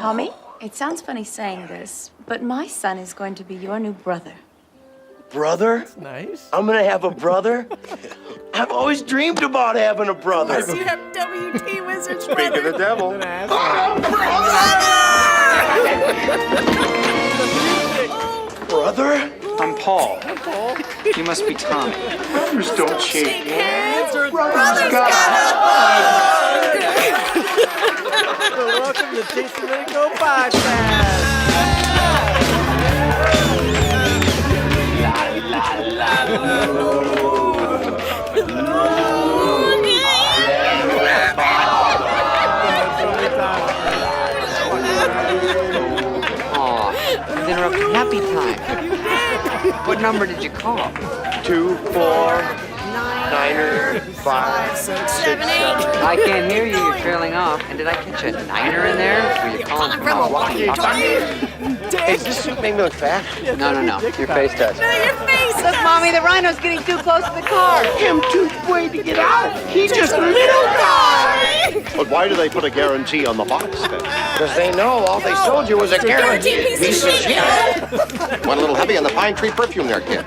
Tommy, it sounds funny saying this, but my son is going to be your new brother. Brother? That's nice. I'm gonna have a brother? I've always dreamed about having a brother. Yes, you have WT Wizards, Speak of the devil. Brother? I'm Paul. You must be Tommy. Brothers don't shake hands. Brothers got So welcome to Taste of Dominico Podcast. Happy time. What number did you call? 2, 4, 9, 5, 6, 7, 8. I can't hear you. You're trailing off. And did I catch a niner in there? Were you calling from a walkie-talkie? Hey, does this suit make me look fat? No. Your face does. No, your face. Look, Mommy, the rhino's getting too close to the car. Him too afraid to get out. He's just a little guy. But why do they put a guarantee on the box then? Because they know all they sold you was a guaranteed piece of shit. Went a little heavy on the pine tree perfume there, kid.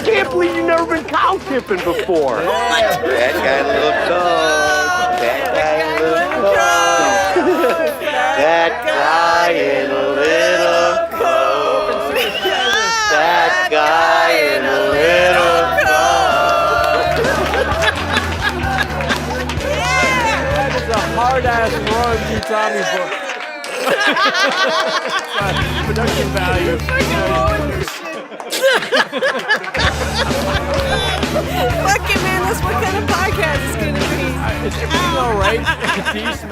Can't believe you've never been cow tipping before. That guy little dog. That guy little dog. That guy in a little coat. That guy in a little That is a hard-ass royalty Tommy book. Production value. Fuck it, man. That's what kind of podcast it's gonna be. Is everything all right? Is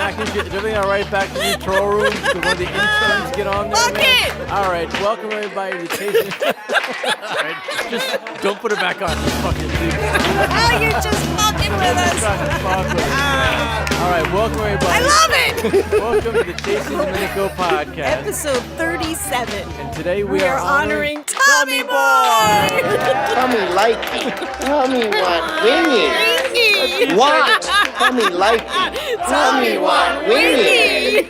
everything all right back in the control room? Did one of the interns get on there? Fuck man? it! All right, welcome everybody to Taste. All right, just don't put it back on. You fucking dude. Oh, you're just fucking with us. All right, welcome everybody. I love it. Welcome to the Taste of Dominico Podcast. Episode 37. And today we are honoring Tommy Boy. Tommy likey. Tommy want Winnie. What? Tommy likey. Tommy want Winnie.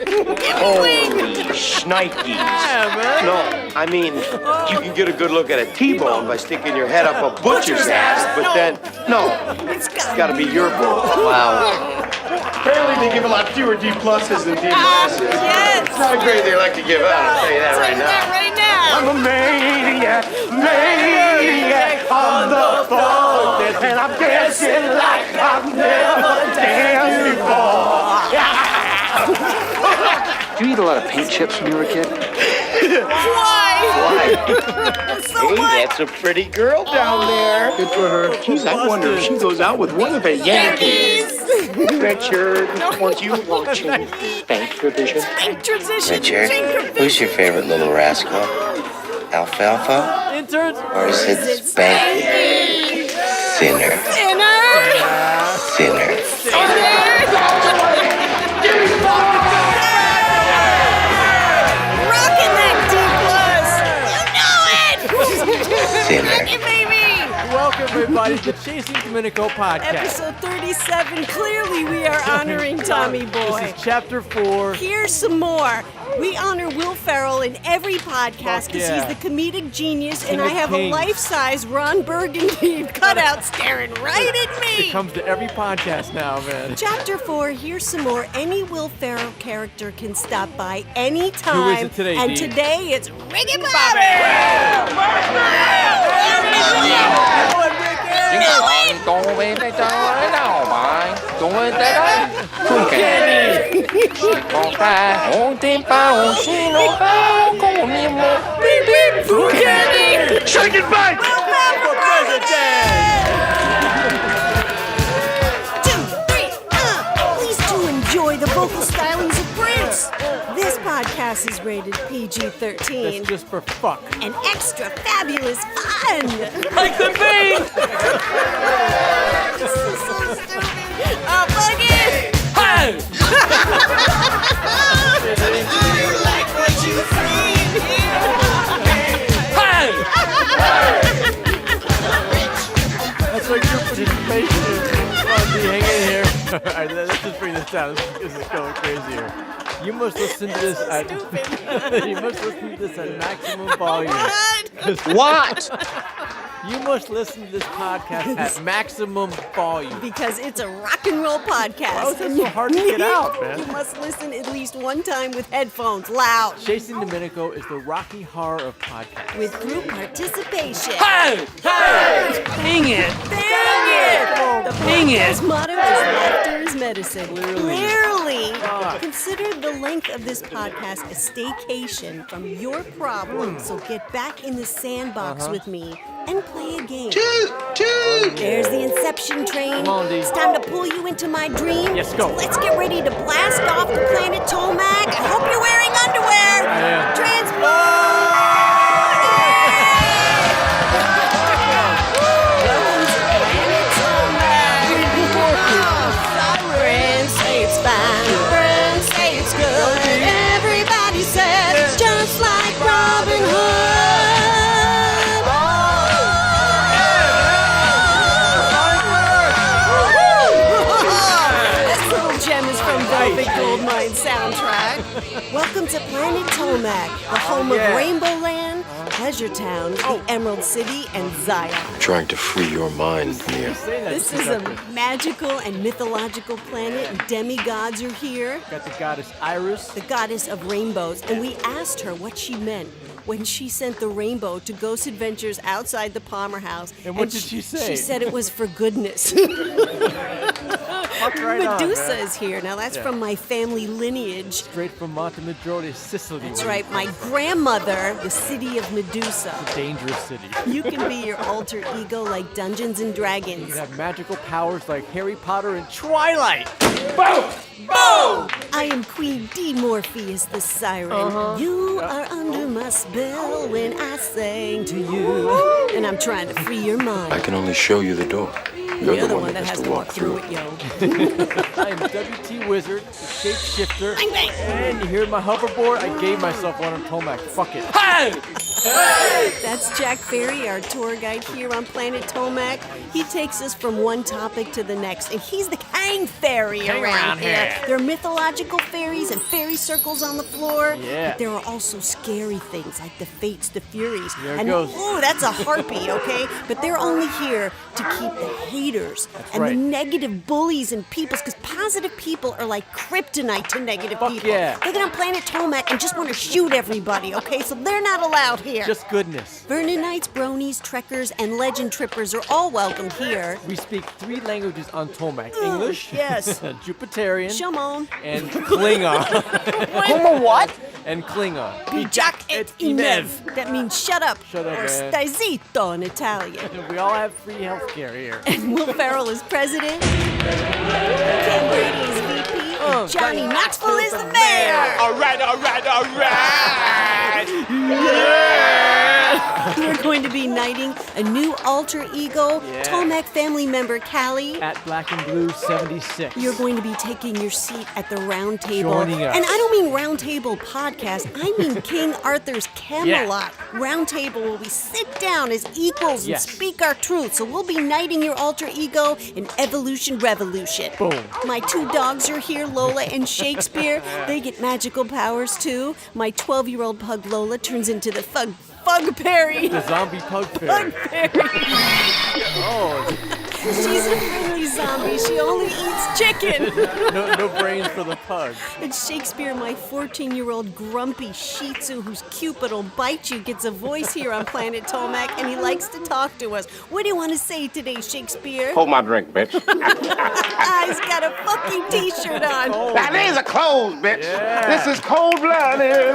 Holy shnikes. Yeah, man. No, I mean, you can get a good look at a T-bone by sticking your head up a butcher's ass, but then, no, it's gotta be your boy. Wow. Apparently they give a lot fewer D pluses than D minuses. Yes. It's not a grade they like to give out, I'll tell you that right now. Right now. I'm a maniac on the floor, and I'm dancing like I've never danced before. Did you eat a lot of paint chips when you were a kid? Why? So Hey, what? that's a pretty girl down there. Good for her. Jeez, I wonder if she goes out with one of the Yankees. Richard, weren't you watching Bank Tradition? Bank transition. Richard, who's your favorite little rascal? Alfalfa? Interns. Or is it Spanky? Sinner. Sinner. Rocking that D+. You know it. Sinner. Rock it, baby. Welcome everybody to Chasing Dominico Podcast. Episode 37. Clearly, we are honoring Tommy Boy. This is chapter 4. Here's some more. We honor Will Ferrell in every podcast because yeah. he's the comedic genius, King and I of have kings. a life-size Ron Burgundy cutout staring right at It me. comes to every podcast now, man. Chapter 4, here's some more. Any Will Ferrell character can stop by any time. Who is it today, And Dean? today it's Ricky Bobby! Shake it back! For president! 2, 3, please do enjoy the vocal stylings of Prince. This podcast is rated PG-13 That's just for fuck. and extra fabulous fun. Like the bean! This is so stupid. Oh, fuck it! Hey! I like what you see Hey! That's like your participation. Come on, D, hang in here. All right, let's just bring this town. This is going crazy here. You must listen to this at you must listen to this at maximum volume. What? You must listen to this podcast at maximum volume. Because it's a rock and roll podcast. Why was it so hard to get out, man? You must listen at least one time with headphones, loud. Chasing Dominico is the Rocky Horror of podcasts. With group participation. Hey! Hey! Dang it! Dang it! The Dang it! podcast motto is laughter is medicine. Clearly. Consider the length of this podcast a staycation from your problems. So get back in the sandbox with me and play a game. There's the Inception train. Come on, D. It's time to pull you into my dream. Yes, go. So let's get ready to blast off to Planet Tomac. I hope you're wearing underwear. I am. Transport! Friends say it's fine. Friends say it's good. Everybody says just like Robin Hood. This little gem is from Velvet Goldmine soundtrack. Welcome to Planet Tomac, the home of Rainbow Land, Pleasure Town, the Emerald City, and Zion. Trying to free your mind, Mia. This is a magical and mythological planet, and demigods are here. Got the goddess Iris. The goddess of rainbows, and we asked her what she meant when she sent the rainbow to Ghost Adventures outside the Palmer House. And what did she say? She said it was for goodness. Right Medusa on, is here. Now that's from my family lineage. Straight from Montemaggiore, Sicily. That's right, my grandmother, the city of Medusa. Dangerous city. You can be your alter ego like Dungeons and You Dragons. can have magical powers like Harry Potter and Twilight. Boom! Boom! I am Queen D. Morpheus the Siren. You are under my spell when I sing to you. And I'm trying to free your I mind. can only show you the door. You're the one that has to walk through it, yo. I am WT Wizard, the shapeshifter. Bang, bang. And you hear my hoverboard? I gave myself one on Tomac. Fuck it. Hey! That's Jack Ferry, our tour guide here on Planet Tomac. He takes us from one topic to the next, and he's the Kang Fairy around here. There are mythological fairies and fairy circles on the floor. Yeah. But there are also scary things like the Fates, the Furies. There it and goes. ooh, that's a harpy, okay? But they're only here to keep the haters and right. the negative bullies and peoples, because positive people are like kryptonite to negative Fuck people. yeah. They get on Planet Tomac and just want to shoot everybody, okay? So they're not allowed here. Just goodness. Vernonites, bronies, trekkers, and legend trippers are all welcome here. We speak 3 languages on Tomac. English, yes. Jupiterian, Shimon. and Klingon. Homo what? And Klingon. Bijak et imev. That means shut up. Shut up, or man. stai zitto in Italian. We all have free health care here. And Will Ferrell is president. Ken Brady is VP. And Johnny Knoxville is the mayor. All right! We're going to be knighting a new alter ego, Tomac family member Callie. At Black and Blue 76. You're going to be taking your seat at the round table. Joining us. And I don't mean round table podcast, I mean King Arthur's Camelot. Round table where we sit down as equals and Yes. speak our truth. So we'll be knighting your alter ego in Evolution Revolution. Boom. My 2 dogs are here, Lola and Shakespeare. They get magical powers too. My 12-year-old pug Lola turns into the Fug Perry. The zombie pug fairy. Pug Perry. Oh, She's a friendly zombie. She only eats chicken. no brains for the pug. And Shakespeare, my 14-year-old grumpy Shih Tzu who's cute but'll bite you, gets a voice here on Planet Tomac, and he likes to talk to us. What do you want to say today, Shakespeare? Hold my drink, bitch. He's got a fucking T-shirt on. That is a clothes, bitch. Yeah. This is cold-blooded.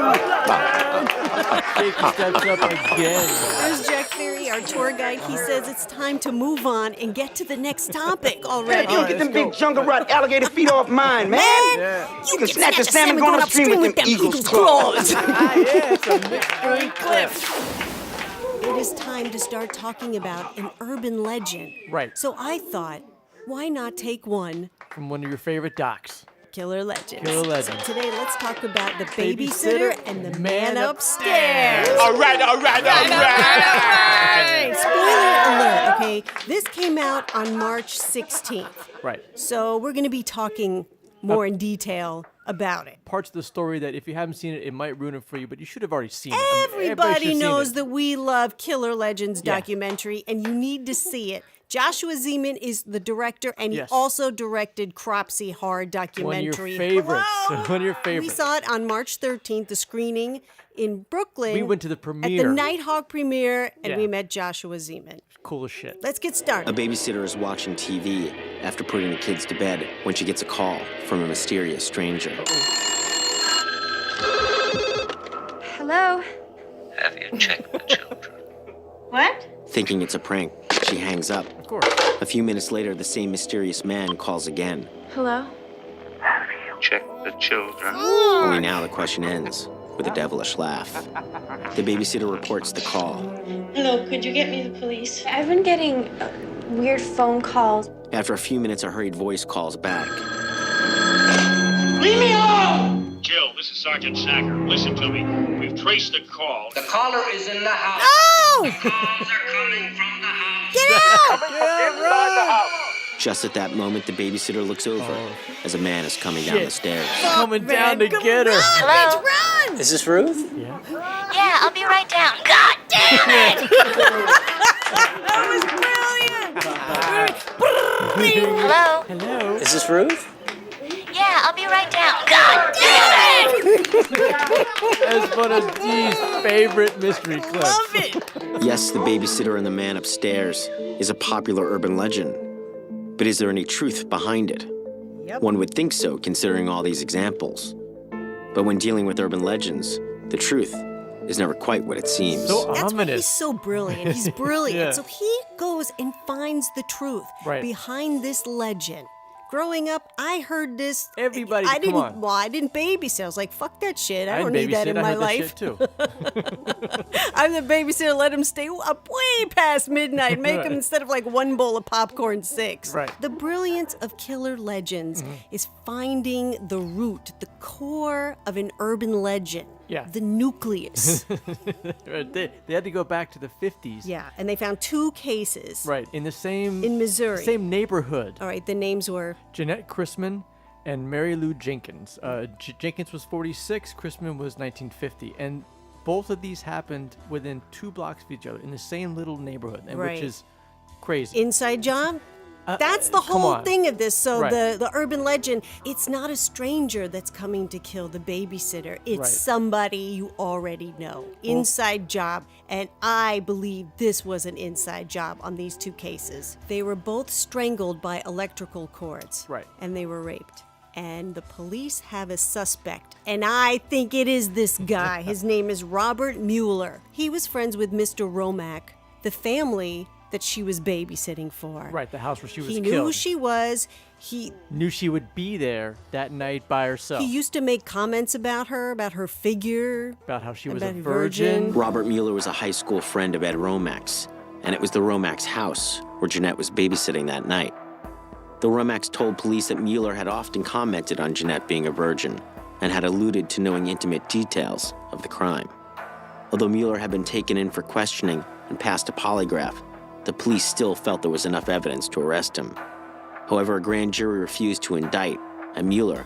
Shaky steps up again. There's Jack Ferry, our tour guide. He says it's time to move on and get to the next topic already. You get them big jungle rat alligator feet off mine, man. You can snatch a salmon going upstream with them eagle's claws. It's a mystery cliff. It is time to start talking about an urban legend. Right. So I thought, why not take one From one of your favorite docs. Killer Legends. Killer Legends. So today, let's talk about the Babysitter babysitter and the man upstairs. All right! Spoiler alert, okay? This came out on March 16th. Right. So we're going to be talking more in detail about it. Parts of the story that if you haven't seen it, it might ruin it for you, but you should have already seen it. I mean, everybody Everybody should have knows seen it. that we love Killer Legends documentary, and you need to see it. Joshua Zeman is the director, and he also directed Cropsey Horror documentary. One of your favorites. Hello? One of your We favorites. saw it on March 13th, the screening in Brooklyn. We went to the At premiere. the Nighthawk premiere, and Yeah. we met Joshua Zeman. Cool as shit. Let's get started. A babysitter is watching TV after putting the kids to bed when she gets a call from a mysterious stranger. Hello? Have you checked the children? What? Thinking it's a prank, she hangs up. Of course. A few minutes later, the same mysterious man calls again. Hello? Have you checked the children? Only now the question ends with a devilish laugh. The babysitter reports the call. Hello, could you get me the police? I've been getting weird phone calls. After a few minutes, a hurried voice calls back. Leave me alone! Jill, this is Sergeant Sacker. Listen to me. We've traced the call. The caller is in the house. Oh! Calls are coming from the house. Get out! Just at that moment, the babysitter looks over as a man is coming down the stairs. Coming down to get her. Hello? Run! Is this Ruth? Yeah, I'll be right down. God damn it! That was brilliant! Hello? Hello. Is this Ruth? Yeah, I'll be right down. God damn it! That's one of Dee's favorite mystery clips. Love it! Yes, the babysitter and the man upstairs is a popular urban legend. But is there any truth behind it? Yep. One would think so, considering all these examples. But when dealing with urban legends, the truth is never quite what it seems. So That's why he's ominous. so brilliant. He's brilliant. Yeah. So he goes and finds the truth behind this legend. Growing up, I heard this. Everybody, I come didn't. on. Well, I didn't babysit. I was like, "Fuck that shit. I don't didn't need that in babysit. I my heard life." That shit too. I'm the babysitter. Let him stay up way past midnight. Make him instead of like one bowl of popcorn, 6. Right. The brilliance of Killer Legends is finding the root, the core of an urban legend. Yeah. The nucleus. they had to go back to the 50s. Yeah, and they found 2 cases. Right, in the same... In Missouri. Same neighborhood. All right, the names were? Jeanette Chrisman and Mary Lou Jenkins. Jenkins was 46, Chrisman was 1950. And both of these happened within 2 blocks of each other in the same little neighborhood, and which is crazy. Inside job? That's the come whole on. thing of this. So Right. the urban legend, it's not a stranger that's coming to kill the babysitter. It's Right. somebody you already know. Inside job. And I believe this was an inside job on these 2 cases. They were both strangled by electrical cords. Right. And they were raped. And the police have a suspect. And I think it is this guy. His name is Robert Mueller. He was friends with Mr. Romack, the family that she was babysitting for. Right, the house where she was He killed. knew who she was. He knew she would be there that night by herself. He used to make comments about her figure. About how she was a about virgin. Robert Mueller was a high school friend of Ed Romack's, and it was the Romack's house where Jeanette was babysitting that night. The Romacks told police that Mueller had often commented on Jeanette being a virgin and had alluded to knowing intimate details of the crime. Although Mueller had been taken in for questioning and passed a polygraph, the police still felt there was enough evidence to arrest him. However, a grand jury refused to indict, and Mueller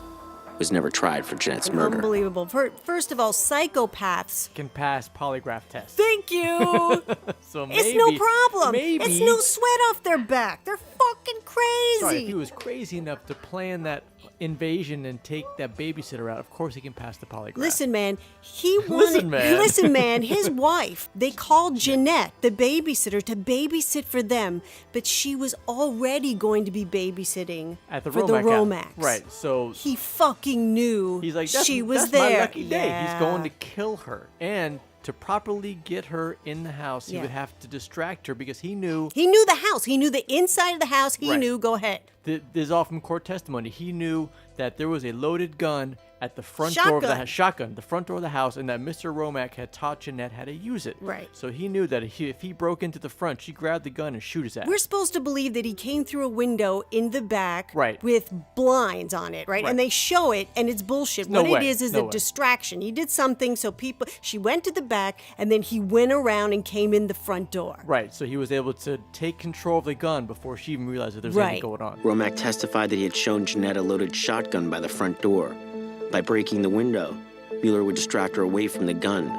was never tried for Jeanette's murder. Unbelievable. First of all, psychopaths can pass polygraph tests. Thank you. So maybe, it's no problem. Maybe, it's no sweat off their back. They're fucking crazy. Sorry, if he was crazy enough to plan that invasion and take that babysitter out, of course he can pass the polygraph. Listen, man, he wanted... Listen, man, his wife, they called Jeanette, the babysitter, to babysit for them, but she was already going to be babysitting At the for Romack the house. Romacks. Right, so... He fucking knew He's like, she was that's there. my lucky day. Yeah. He's going to kill her. And to properly get her in the house, he Yeah. would have to distract her because he knew... He knew the house. He knew the inside of the house. He Right. knew, go ahead. This is all from court testimony. He knew that there was a loaded gun at the front door of the front door of the house, and that Mr. Romack had taught Jeanette how to use it. Right. So he knew that if he broke into the front, she grabbed the gun and shoot his ass. We're supposed to believe that he came through a window in the back Right. with blinds on it, right? And they show it, and it's bullshit. No What way. it is No a way. distraction. He did something so she went to the back, and then he went around and came in the front door. Right, so he was able to take control of the gun before she even realized that there was anything going on. Romack testified that he had shown Jeanette a loaded shotgun by the front door. By breaking the window, Mueller would distract her away from the gun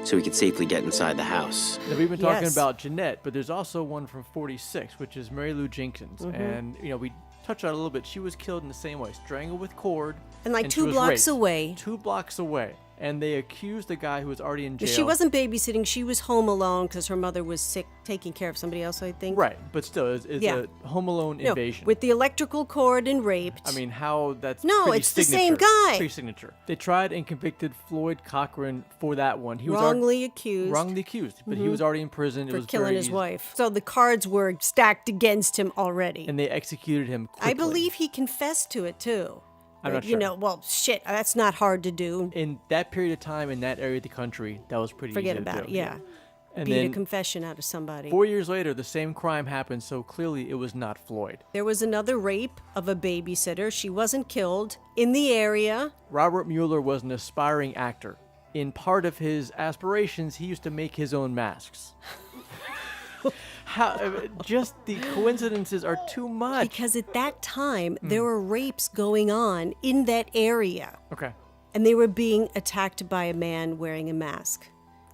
so he could safely get inside the house. Now, we've been talking about Jeanette, but there's also one from 46, which is Mary Lou Jenkins. And, we touched on it a little bit. She was killed in the same way, strangled with cord. And like she 2 was blocks raped. away. 2 blocks away. And they accused the guy who was already in jail. She wasn't babysitting. She was home alone because her mother was sick, taking care of somebody else, I think. Right, but still, it's a Home Alone invasion. With the electrical cord and raped. I mean, how that's it's the same guy. Pre-signature. They tried and convicted Floyd Cochran for that one. He was wrongly accused. Wrongly accused, but he was already in prison. For killing his wife. So the cards were stacked against him already. And they executed him quickly. I believe he confessed to it too. I'm not sure. Well, shit, that's not hard to do. In that period of time, in that area of the country, that was pretty easy to do. Forget about it, yeah. And Beat then a confession out of somebody. 4 years later, the same crime happened, so clearly it was not Floyd. There was another rape of a babysitter. She wasn't killed in the area. Robert Mueller was an aspiring actor. In part of his aspirations, he used to make his own masks. Just the coincidences are too much. Because at that time, there were rapes going on in that area. Okay. And they were being attacked by a man wearing a mask.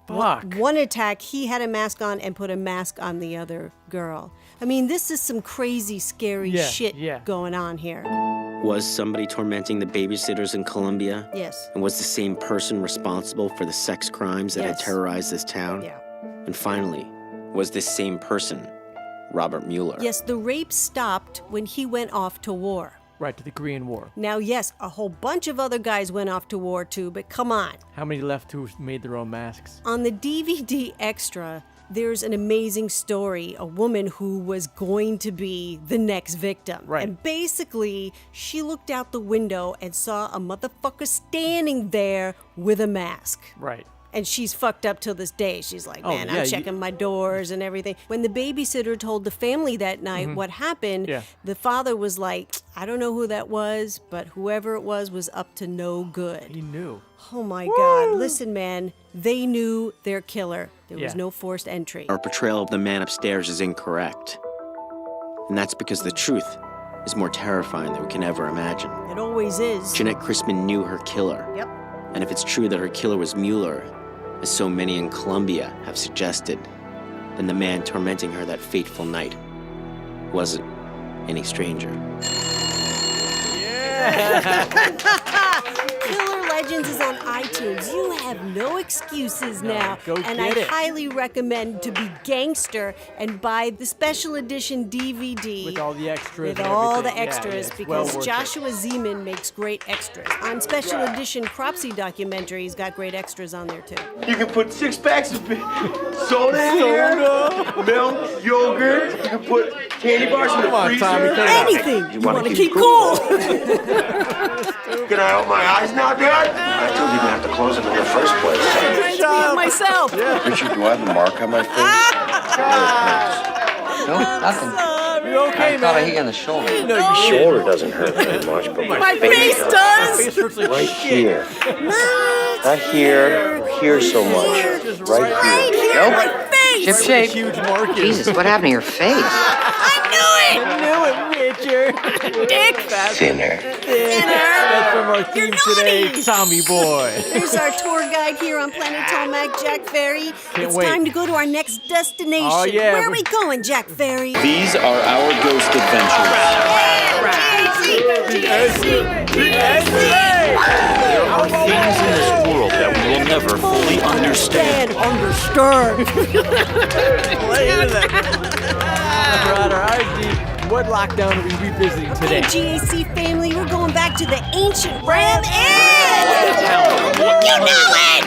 Fuck. One attack, he had a mask on and put a mask on the other girl. I mean, this is some crazy, scary shit going on here. Was somebody tormenting the babysitters in Colombia? Yes. And was the same person responsible for the sex crimes that had terrorized this town? Yeah. And finally, was this same person Robert Mueller? Yes, the rape stopped when he went off to war. Right, to the Korean War. Now, yes, a whole bunch of other guys went off to war too, but come on. How many left who made their own masks? On the DVD extra, there's an amazing story, a woman who was going to be the next victim. Right. And basically, she looked out the window and saw a motherfucker standing there with a mask. Right. And she's fucked up till this day. She's like, man, I'm checking my doors and everything. When the babysitter told the family that night what happened, the father was like, I don't know who that was, but whoever it was up to no good. He knew. Oh my God. Listen, man, they knew their killer. There was no forced entry. Our portrayal of the man upstairs is incorrect. And that's because the truth is more terrifying than we can ever imagine. It always is. Jeanette Christman knew her killer. Yep. And if it's true that her killer was Mueller, as so many in Colombia have suggested, then the man tormenting her that fateful night wasn't any stranger. Killer Legends is on iTunes. You have no excuses now. Go and get I it. highly recommend to be gangster and buy the special edition DVD. With all the extras. With and all the everything. extras, it's because well worth Joshua Zeman makes great extras. On special edition Cropsy documentary, he's got great extras on there too. You can put 6 packs of soda in here, milk, yogurt. You can put candy bars in the freezer. Anything you want to keep cool. Can I open my eyes now, Dad? I told you to have to close them in the first place. I'm trying to be myself. Richard, do I have a mark on my face? No, nothing. You okay, I thought I man? hit you on the shoulder. No, My you shoulder doesn't hurt very much, but My face does. Face hurts like right shit. here. Not here, or here so much. Just Right here. Nope. My face. Ship shape. Huge market. Jesus, what happened to your face? I knew it. Richard. Dick. Thinner. That's from our theme today, Tommy Boy. There's our tour guide here on Planet Tomac, Jack Ferry. It's wait. time to go to our next destination. Oh, yeah. Where are we going, Jack Ferry? These are our ghost adventures. There are things in this world that we will never fully understand. What lockdown are we revisiting today? Hey, GAC family, we're going back to the ancient Ram Inn! You know it!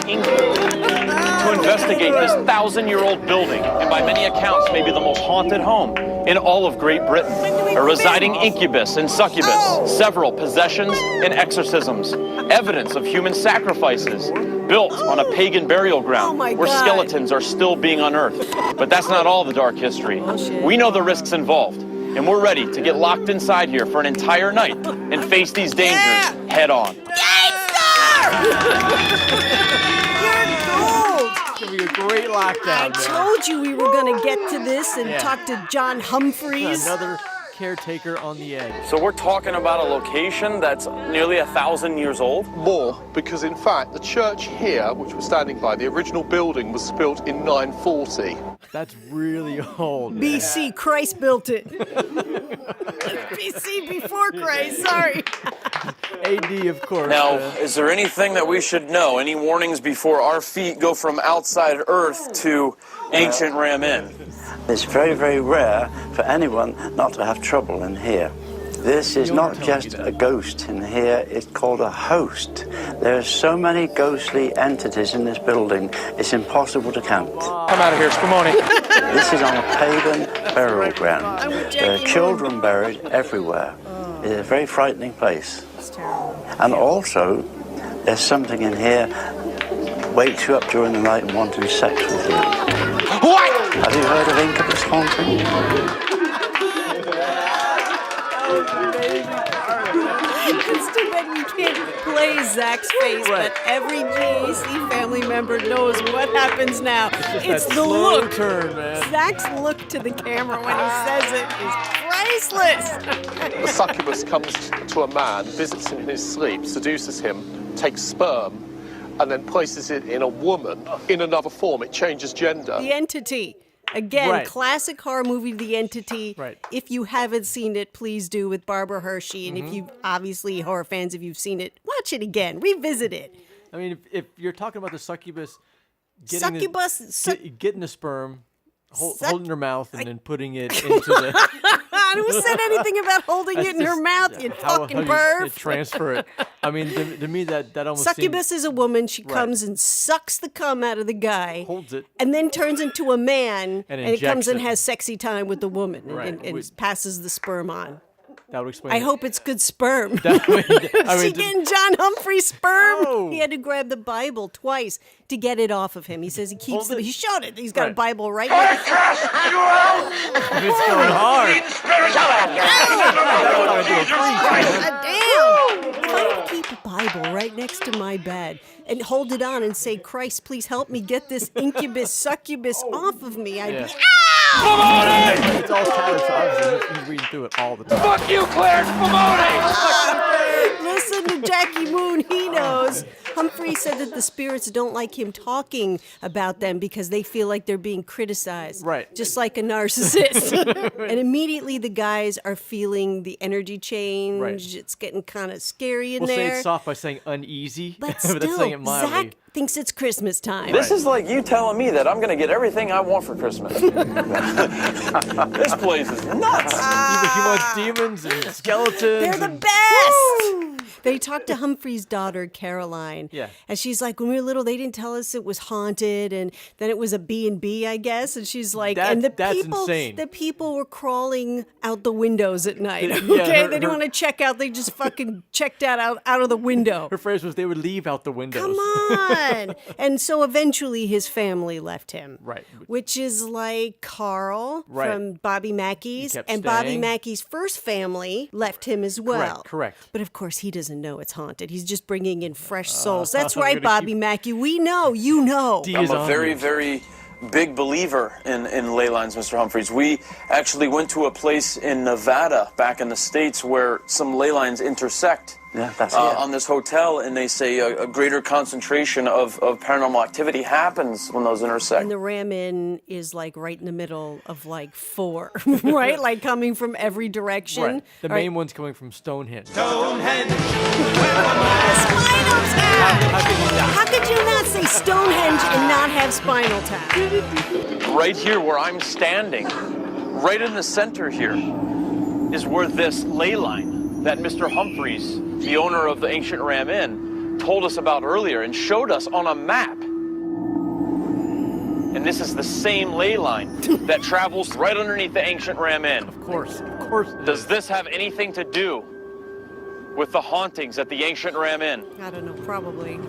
Twin investigate this 1,000-year-old building, and by many accounts, maybe the most haunted home in all of Great Britain. A residing incubus and succubus, several possessions and exorcisms, evidence of human sacrifices, built on a pagan burial ground where skeletons are still being unearthed. But that's not all the dark history. We know the risks involved, and we're ready to get locked inside here for an entire night and face these dangers head on. It's gonna be a great lockdown. I told you we were gonna get to this and talk to John Humphries. Another caretaker on the edge. So we're talking about a location that's nearly 1,000 years old? More, because in fact the church here, which we're standing by, the original building was built in 940. That's really old. BC, Christ built it. BC before Christ, sorry. AD, of course. Now, is there anything that we should know? Any warnings before our feet go from outside Earth to ancient Ram-In? It's very, very rare for anyone not to have trouble in here. This is not just a ghost in here, it's called a host. There are so many ghostly entities in this building, it's impossible to count. Come out of here, Spumoni. This is on a pagan burial ground. There are children buried everywhere. It's a very frightening place. And also, there's something in here wakes you up during the night and wanting sex with you. What? Have you heard of Incubus haunting? It's too bad we can't play Zach's face, but every GAC family member knows what happens now. It's the look. Turn, man. Zach's look to the camera when he says it is priceless. The succubus comes to a man, visits him in his sleep, seduces him, takes sperm, and then places it in a woman in another form. It changes gender. The Entity. Again, classic horror movie, The Entity. Right. If you haven't seen it, please do, with Barbara Hershey. And if you, obviously, horror fans, if you've seen it, watch it again. Revisit it. I mean, if you're talking about the succubus getting getting the sperm, holding her mouth, and then putting it into the... Who said anything about holding it in her mouth, you fucking perv? You transfer it. I mean, to me, that almost Succubus is a woman. She comes and sucks the cum out of the guy. Holds it. And then turns into a man. And it comes and it. has sexy time with the woman. Right. And passes the sperm on. That would explain I hope it's good sperm. I mean, She getting John Humphrey's sperm? No. He had to grab the Bible twice to get it off of him. He says he keeps it. He showed it. He's got a Bible right now. It's going hard. Damn! If I would keep a Bible right next to my bed and hold it on and say, Christ, please help me get this incubus, succubus off of me, I'd be, It's all Tyler, so obviously he's reading through it all the time. Fuck you, Clarence Spumoni! Listen to Jackie Moon, he knows. Humphrey said that the spirits don't like him talking about them because they feel like they're being criticized. Right. Just like a narcissist. And immediately the guys are feeling the energy change. Right. It's getting kind of scary in We'll there. say it soft by saying uneasy. But That's saying it still, mildly. Zach thinks it's Christmas time. This is like you telling me that I'm going to get everything I want for Christmas. This place is nuts. He wants demons and skeletons. They're the best! They talked to Humphrey's daughter, Caroline. Yeah. And she's like, when we were little, they didn't tell us it was haunted, and then it was a B&B, I guess. And she's like, That's people, insane. the people were crawling out the windows at night. Yeah, Okay, they didn't want to check out. They just fucking checked out of the window. Her phrase was they would leave out the windows. Come on. And so eventually his family left him. Right. Which is like Carl from Bobby Mackey's. He kept And Bobby staying. Mackey's first family left him as well. Correct. But of course, he doesn't know it's haunted. He's just bringing in fresh souls. That's right, Bobby Mackey. We know. You know. I'm a very, very big believer in ley lines, Mr. Humphries. We actually went to a place in Nevada back in the States where some ley lines intersect. Yeah, that's on this hotel, and they say a greater concentration of paranormal activity happens when those intersect. And the Ram-In is like right in the middle of like 4, right? Like coming from every direction. Right. The All main one's coming from Stonehenge. Stonehenge. Spinal Tap. How could you not say Stonehenge and not have Spinal Tap? Right here where I'm standing, right in the center here, is where this ley line that Mr. Humphries, the owner of the ancient Ram-In, told us about earlier and showed us on a map. Well, see, it's all Tyler, so obviously he's reading through it all the time. Right here where I'm standing, right in the center here, is where this ley line that Mr. Humphries, the owner of the ancient Ram-In, told us about earlier and showed us on a map. And this is the same ley line that travels right underneath the ancient Ram Inn. Of course. Does this have anything to do with the hauntings at the ancient Ram Inn? I don't know, probably.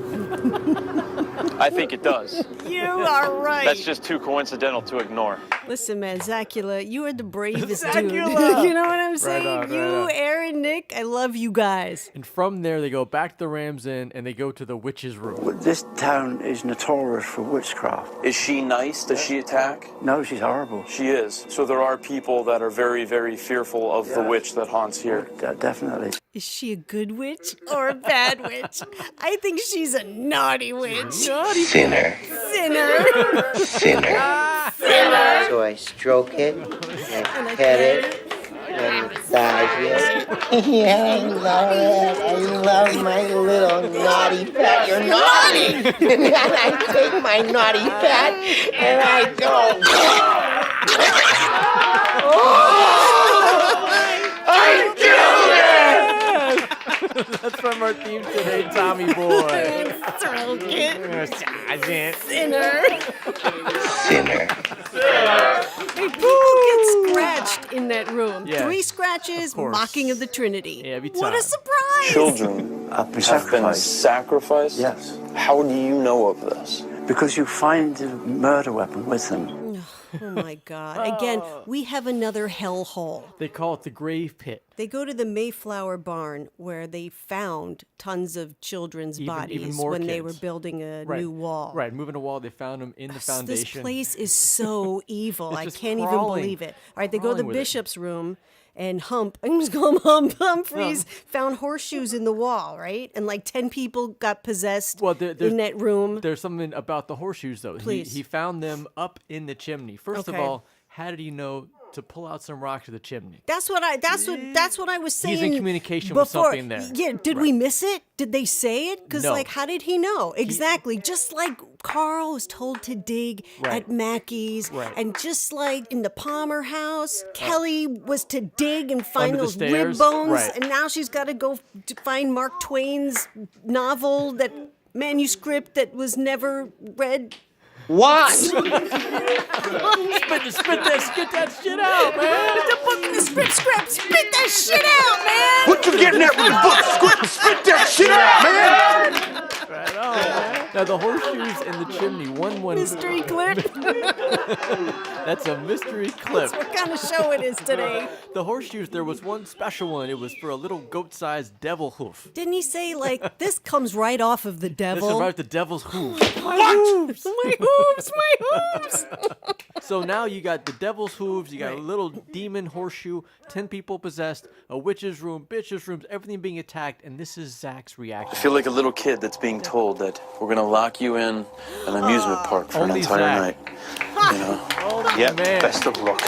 I think it does. You are right. That's just too coincidental to ignore. Listen, man, Zacula, you are the bravest dude. Zacula! You know what I'm saying? Right on. Aaron, Nick, I love you guys. And from there, they go back to the Rams Inn and they go to the witch's room. This town is notorious for witchcraft. Is she nice? Does she attack? No, she's horrible. She is. So there are people that are very, very fearful of the witch that haunts here. Definitely. Is she a good witch or a bad witch? I think she's a naughty witch. Sinner. Sinner. Sinner. So I stroke it and pet it and massage it. Yeah, I love it. I love my little naughty pet. You're naughty! And then I take my naughty pet and I go. I killed it! That's from our theme today, Tommy Boy. Stroke it. Sinner. Hey, people get scratched in that room. Yeah. 3 scratches, mocking of the Trinity. Yeah, every What time. a surprise! Children Have been have been sacrificed? Yes. How do you know of this? Because you find the murder weapon with them. Oh my God. Again, we have another hellhole. They call it the grave pit. They go to the Mayflower barn where they found tons of children's bodies even more when they kids. were building a Right. new wall. Right, moving a wall, they found them in the This foundation. place is so evil. It's I just can't even crawling. believe it. All right, they go to the Crawling with it. bishop's room, and I'm just calling him Humphries, found horseshoes in the wall, right? And like 10 people got possessed in that room. There's something about the horseshoes, though. Please. He found them up in the chimney. First of Okay. all, how did he know to pull out some rocks of the chimney? That's what I was saying. He's in communication before. with something there. Yeah, did we miss it? Did they say it? Because No. like, how did he know? Exactly. Just like Carl was told to dig Right. at Mackey's, Right. and just like in the Palmer house, Kelly was to dig and find Under the those rib stairs. bones, Right. and now she's got to go to find Mark Twain's novel, that manuscript that was never read. What? Spit that shit out, man. The book and the script, spit that shit out, man. What you getting at with the book? Spit that shit out, man! Right on, man. Now, the horseshoes in the chimney, one. Mystery clip. That's a mystery clip. That's what kind of show it is today. The horseshoes, there was one special one. It was for a little goat-sized devil hoof. Didn't he say, like, this comes right off of the This devil? is right the devil's hoof. My hooves! My hooves! My hooves! So now you got the devil's hooves, you got a little demon horseshoe, 10 people possessed, a witch's room, bitch's rooms, everything being attacked, and this is Zach's I reaction. feel like a little kid that's being told that we're gonna lock you in an amusement park for an Only entire Zach. night. You know? Yeah, man. Best of luck.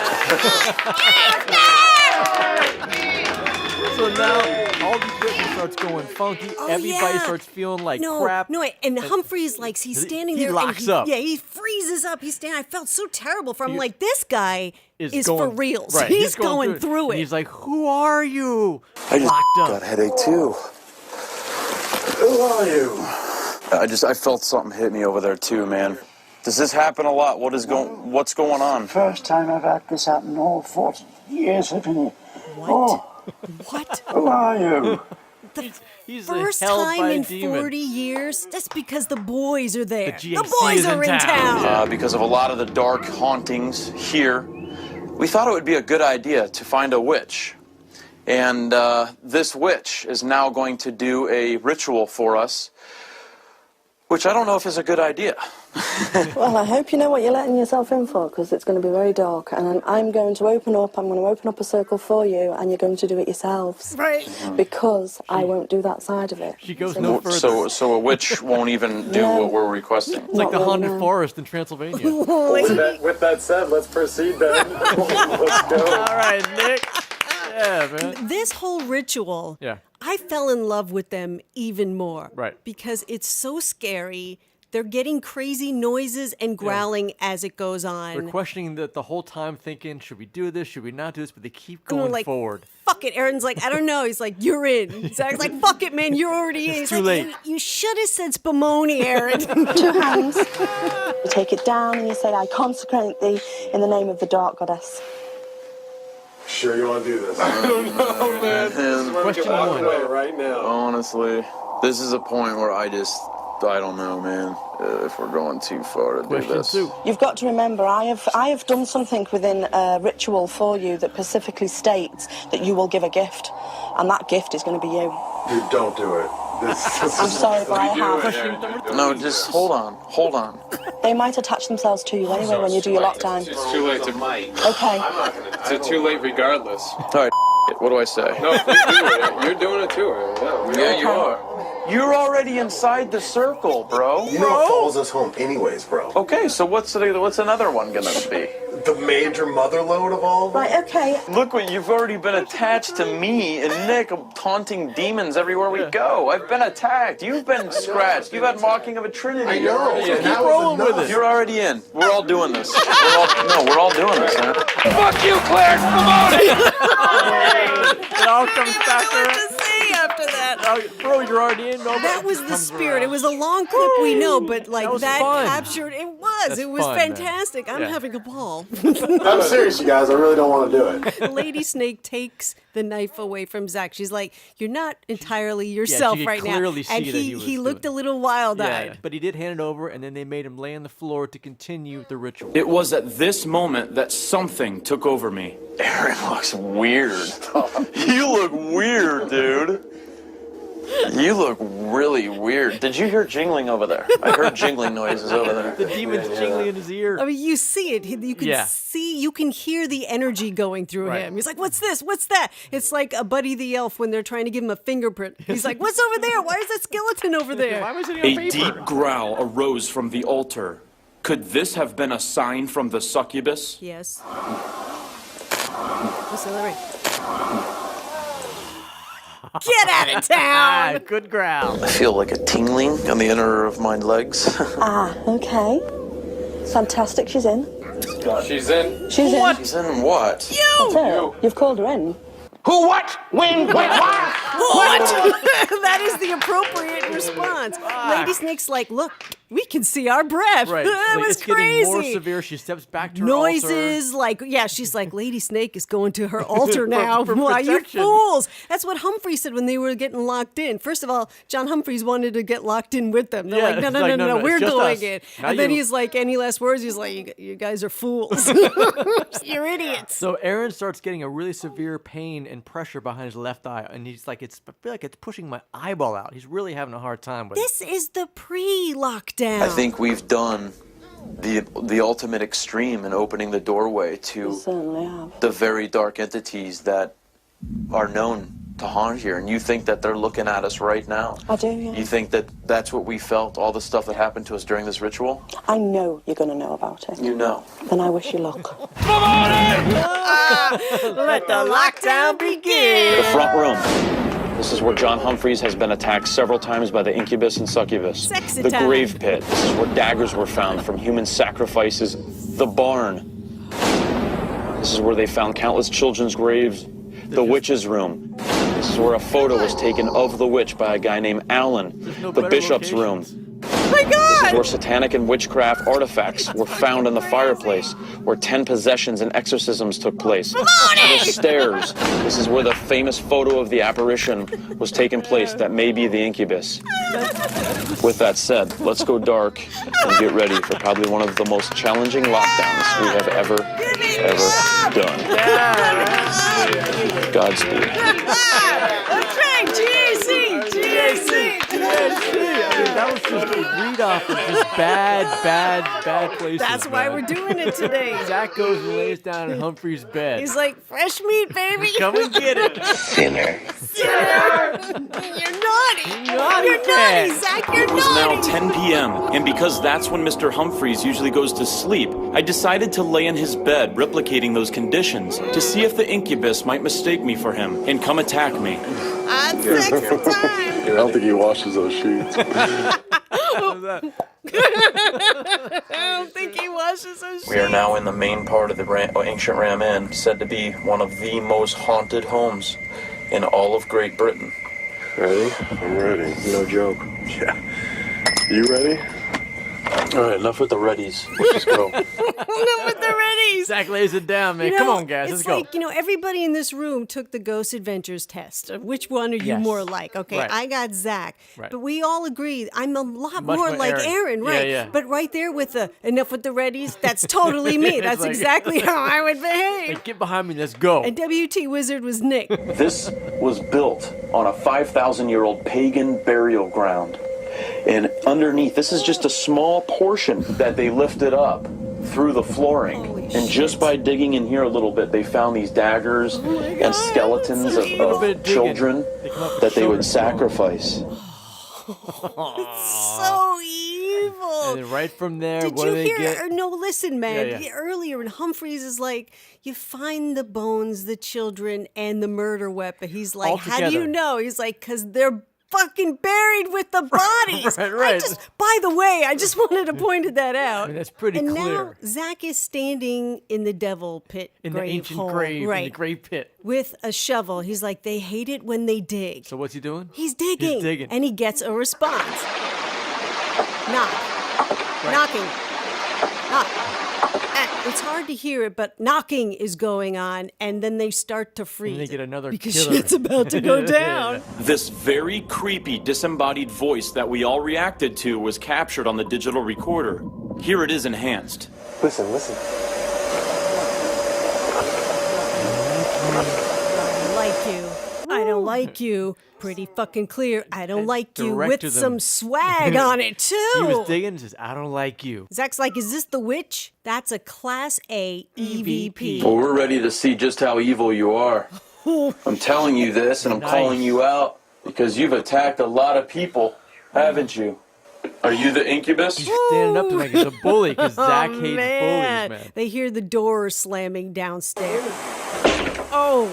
So now all the equipment starts going funky. Everybody starts feeling like crap. No, and Humphries, like, he's standing he there. locks and up. Yeah, he freezes up. He's standing. I felt so terrible for him. Like, this guy is going, for real. Right, He's going through it. And he's like, who are you? I just Locked up. got a headache too. Who are you? I felt something hit me over there too, man. Does this happen a lot? What's going on? First time I've had this happen all 40 years living here. What? Oh, What? who are you? He's First held time by a in demon. 40 years? That's because the boys are there. The The GAC boys is in are in town. town. Because of a lot of the dark hauntings here, we thought it would be a good idea to find a witch. And this witch is now going to do a ritual for us, which I don't know if is a good idea. Well, I hope you know what you're letting yourself in for, because it's going to be very dark. And I'm going to open up a circle for you, and you're going to do it yourselves. Right. Because I won't do that side of it. She goes no further. So a witch won't even do what we're requesting. It's like the haunted forest in Transylvania. With that said, let's proceed then. Let's go. All right, Nick. Yeah, man. This whole ritual, Yeah. I fell in love with them even more. Right. Because it's so scary They're getting crazy noises and growling as it goes on. They're questioning the whole time, thinking, should we do this? Should we not do this? But they keep going forward. Fuck it. Aaron's like, I don't know. He's like, you're in. Zach's like, fuck it, man. You're already in. He's too like, late. Hey, you should have said Spumoni, Aaron. 2 hands. You take it down and you say, I consecrate thee in the name of the dark goddess. Sure you want to do this? I don't know, man. Question one. Right now. Honestly, this is a point where I don't know, man, if we're going too far to do this. You've got to remember, I have done something within a ritual for you that specifically states that you will give a gift, and that gift is going to be you. Dude, don't do it. I'm sorry, but I have. No, just hold on. They might attach themselves to you anyway when you do your lockdown. It's too late to might. Okay. It's too late regardless. All right, what do I say? No, please do it. You're doing it too. Yeah, you are. You're already inside the circle, bro. You know it follows us home anyways, bro. Okay, so what's another one gonna be? The major mother load of all of them? Right, okay. Look what you've already been attached to me and Nick, taunting demons everywhere we go. I've been attacked. You've been scratched. You've had mocking of a trinity. I know. So Keep rolling with it. You're already in. We're all doing this. We're all doing this, man. Fuck you, Claire. It all comes back around. After that. Bro, you're already in. That was the spirit. It was a long clip, we know, but like that fun. captured. It was. It was fun, fantastic. man. I'm Yeah. having a ball. I'm serious, you guys. I really don't want to do it. Lady Snake takes the knife away from Zach. She's like, "You're not entirely yourself could right now." clearly see And that he he was looked a little wild-eyed. Yeah, but he did hand it over, and then they made him lay on the floor to continue the ritual. It was at this moment that something took over me. Aaron looks weird. You look weird, dude. You look really weird. Did you hear jingling over there? I heard jingling noises over there. The demon's jingling in his ear. I mean, you see it. You can see, you can hear the energy going through him. He's like, "What's this? What's that?" It's like a Buddy the Elf when they're trying to give him a fingerprint. He's like, "What's over there? Why is that skeleton over there?" Why was it on A paper? deep growl arose from the altar. Could this have been a sign from the succubus? Yes. Listen, let me. Get out of town! Good growl. I feel like a tingling on the inner of my legs. Okay. Fantastic, she's in. She's in. She's in. She's in what? That's it. You've called her in. Who, what, when, why? What? That is the appropriate response. Lady Snake's like, "Look, we can see our breath." Right. That Like, was it's crazy. getting more severe. She steps back to her Noises, like, yeah, she's like, Lady Snake is going to her altar now. For Why, you protection. fools? That's what Humphries said when they were getting locked in. First of all, John Humphries wanted to get locked in with them. They're Yeah, like, no, it's no, like, no, no, no, we're it's just going us. in. Now And then you- he's like, any last words? He's like, you guys are fools. You're idiots. So Aaron starts getting a really severe pain and pressure behind his left eye, and he's like, I feel like it's pushing my eyeball out. He's really having a hard time with it. This is the pre-lockdown. I think we've done the ultimate extreme in opening the doorway to Certainly have. the very dark entities that are known to haunt here. And you think that they're looking at us right now? I do, yeah. You think that that's what we felt, all the stuff that happened to us during this ritual? I know you're going to know about it. You know. Then I wish you luck. Let the lockdown begin. The front room. This is where John Humphries has been attacked several times by the Incubus and Succubus. Sexy The time. grave pit. This is where daggers were found from human sacrifices. The barn. This is where they found countless children's graves. The witch's room. This is where a photo was taken of the witch by a guy named Alan. The bishop's room. My God! This is where satanic and witchcraft artifacts were found in the fireplace, where 10 possessions and exorcisms took place. The stairs. This is where the famous photo of the apparition was taking place that may be the Incubus. With that said, let's go dark and get ready for probably one of the most challenging lockdowns we have ever done. Godspeed. That's right, GAC! That was just a read off of just bad places. That's why we're doing it today. Zach goes and lays down in Humphrey's bed. He's like, fresh meat, baby. Come and get it. Sinner. You're naughty. You're naughty, Zach. You're It was now naughty. 10 p.m., and because that's when Mr. Humphries usually goes to sleep, I decided to lay in his bed, replicating those conditions, to see if the Incubus might mistake me for him and come attack me. On sexy time. I don't think he washes those sheets. I don't think he washes his We are now in the main part of the ancient Ram Inn, said to be one of the most haunted homes in all of Great Britain. Ready? I'm ready. No joke. Yeah. You ready? All right, enough with the readies. Let's just go. Enough with the readies. Zach lays it down, man. Come on, guys. Let's It's go. like, everybody in this room took the Ghost Adventures test. Of which one are you more like? Okay, Right. I got Zach. Right. But we all agree I'm a lot Much more more like Aaron, right? Yeah. But right there with the enough with the readies, that's totally me. It's That's like- exactly how I would behave. Like, get behind me. Let's go. And WT Wizard was Nick. This was built on a 5,000-year-old pagan burial ground. And underneath, this is just a small portion that they lifted up through the flooring. And just by digging in here a little bit, they found these daggers and skeletons of children that they would sacrifice. So evil. And then right from there, Did what you do they hear? get? No, listen, man. Yeah. Earlier, and Humphries is like, you find the bones, the children, and the murder weapon. He's like, All how do you together. know? He's like, because they're fucking buried with the bodies. Right. By the way, I just wanted to point that out. I mean, that's pretty and clear. now Zach is standing in the devil pit In the grave ancient hole, grave, right, in the grave pit. with a shovel. He's like, they hate it when they dig. So what's he doing? He's digging. He's digging. And he gets a response. Knock. Knocking. Knock. It's hard to hear it, but knocking is going on, and then they start to freeze. And they get another because killer. shit's about to go down. This very creepy, disembodied voice that we all reacted to was captured on the digital recorder. Here it is enhanced. Listen. I don't like you. Pretty fucking clear. I don't like you. direct With to them. some swag on it, too. He was digging and says, I don't like you. Zach's like, is this the witch? That's a Class A EVP. Well, we're ready to see just how evil you are. I'm telling you this, and I'm calling you out because you've attacked a lot of people, haven't you? Are you the Incubus? He's standing up to me. He's a bully because Zach hates man. bullies, man. They hear the door slamming downstairs. Oh.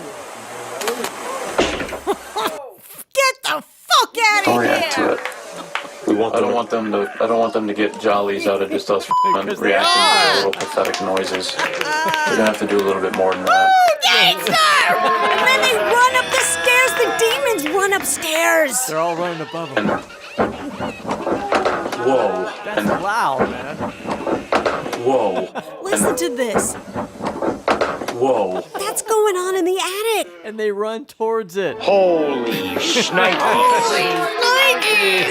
Get the fuck out of I'll here! react to it. I don't want them to get jollies out of just us reacting to their little pathetic noises. They're gonna have to do a little bit more than that. Gangster! And then they run up the stairs. The demons run upstairs. They're all running above him. Whoa. That's loud, man. Whoa. Listen to this. Whoa. That's going on in the attic. And they run towards it. Holy shnikes.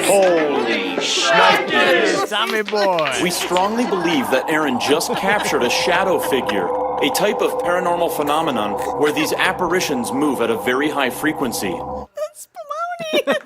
Holy shnikes. Tommy boy. We strongly believe that Aaron just captured a shadow figure, a type of paranormal phenomenon where these apparitions move at a very high frequency. That's Spumoni.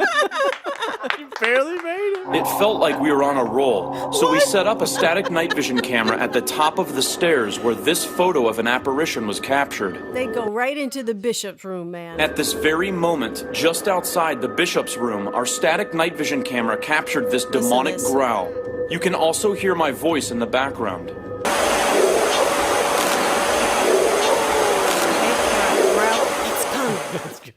You barely made it. It felt like we were on a roll, so we set up a static night vision camera at the top of the stairs where this photo of an apparition was captured. They go right into the bishop's room, man. At this very moment, just outside the bishop's room, our static night vision camera captured this demonic this. growl. You can also hear my voice in the background.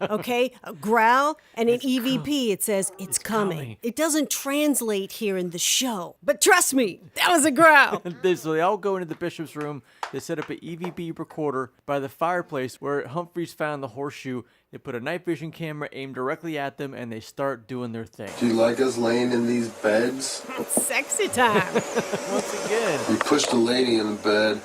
Okay, a growl and an EVP. It says it's coming. It doesn't translate here in the show, but trust me, that was a growl. So they all go into the bishop's room. They set up an EVP recorder by the fireplace where Humphries found the horseshoe. They put a night vision camera aimed directly at them, and they start doing their thing. Do you like us laying in these beds? Sexy time. Once again. You pushed a lady in the bed.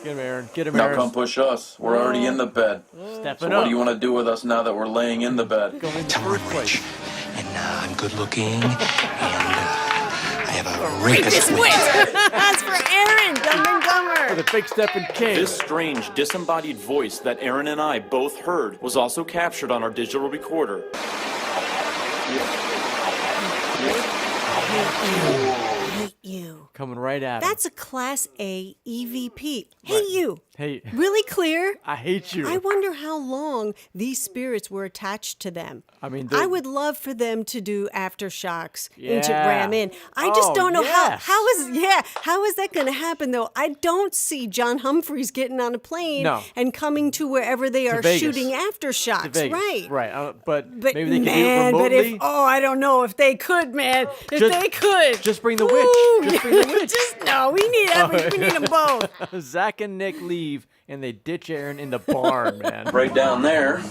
Get him, Aaron. Get him, Now Aaron. come push us. We're already in the bed. Stepping So up. what do you want to do with us now that we're laying in the bed? Tell me rich. And I'm good looking, and I have a rapist wit. That's for Aaron, Dumb and Dumber. The big stepping king. This strange, disembodied voice that Aaron and I both heard was also captured on our digital recorder. Hate you. Coming right at him. That's a Class A EVP. Hey, you. Hey. Really clear? I hate you. I wonder how long these spirits were attached to them. I mean, I would love for them to do Aftershocks, Ancient Yeah. Ram In. I just Oh, don't know yes. how is that going to happen though? I don't see John Humphries getting on a plane No. and coming to wherever they are Vegas. shooting To Aftershocks, Vegas. right? Right. But But maybe they can man, do it but remotely. I don't know if they could, man. If they could, Just bring the Ooh, witch. Just bring the witch. no, we need we need them both. Zach and Nick leave, and they ditch Aaron in the barn, man. Right down there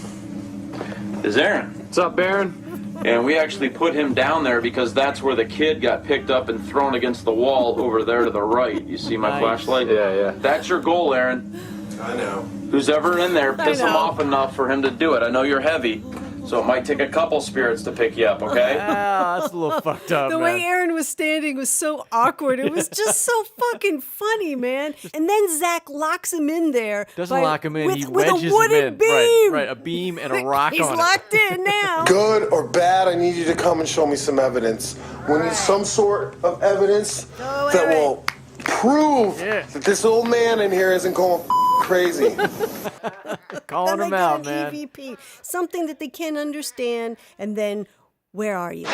is Aaron. What's up, Aaron? And we actually put him down there because that's where the kid got picked up and thrown against the wall over there to the right. You see my Nice. flashlight? Yeah. That's your goal, Aaron. I know. Who's ever in there, I piss him know. off enough for him to do it. I know you're heavy, so it might take a couple spirits to pick you up, okay? Ah, that's a little fucked up, The man. way Aaron was standing was so awkward. It was just so fucking funny, man. And then Zach locks him in there. Doesn't lock him in. With, He with wedges a wooden him in. beam. Right. A beam and a rock He's on locked in now. Good or bad, I need you to come and show me some evidence. We need some sort of evidence that will prove that this old man in here isn't going crazy. it. Calling Then him they out, get an man. EVP, something that they can't understand, and then, where are you?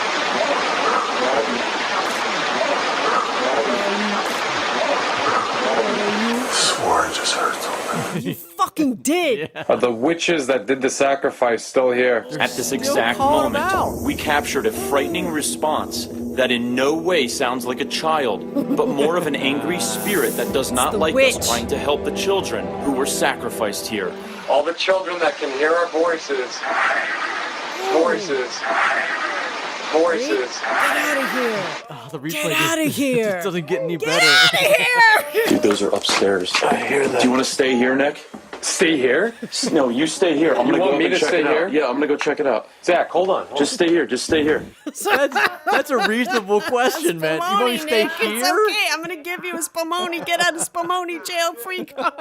Swore I just heard something. You fucking did. Are the witches that did the sacrifice still here? At this exact call him out. moment, we captured a frightening response that in no way sounds like a child, but more of an angry spirit that does not like witch. us trying to help the children who were sacrificed here. All the children that can hear our voices. Voices. Voices. Get out of here. Oh, the replay Get out of just here. doesn't get any Get better. out of here. Dude, those are upstairs. I hear that. Do you want to stay here, Nick? Stay here? No, you stay here. I'm You gonna want go me up and to check stay it out. here? Yeah, I'm gonna go check it out. Zach, hold on. Just stay here. Just stay here. That's a reasonable question, man. You want me to stay Nick, here? It's okay. I'm going to give you a Spumoni. Get out of Spumoni jail free card.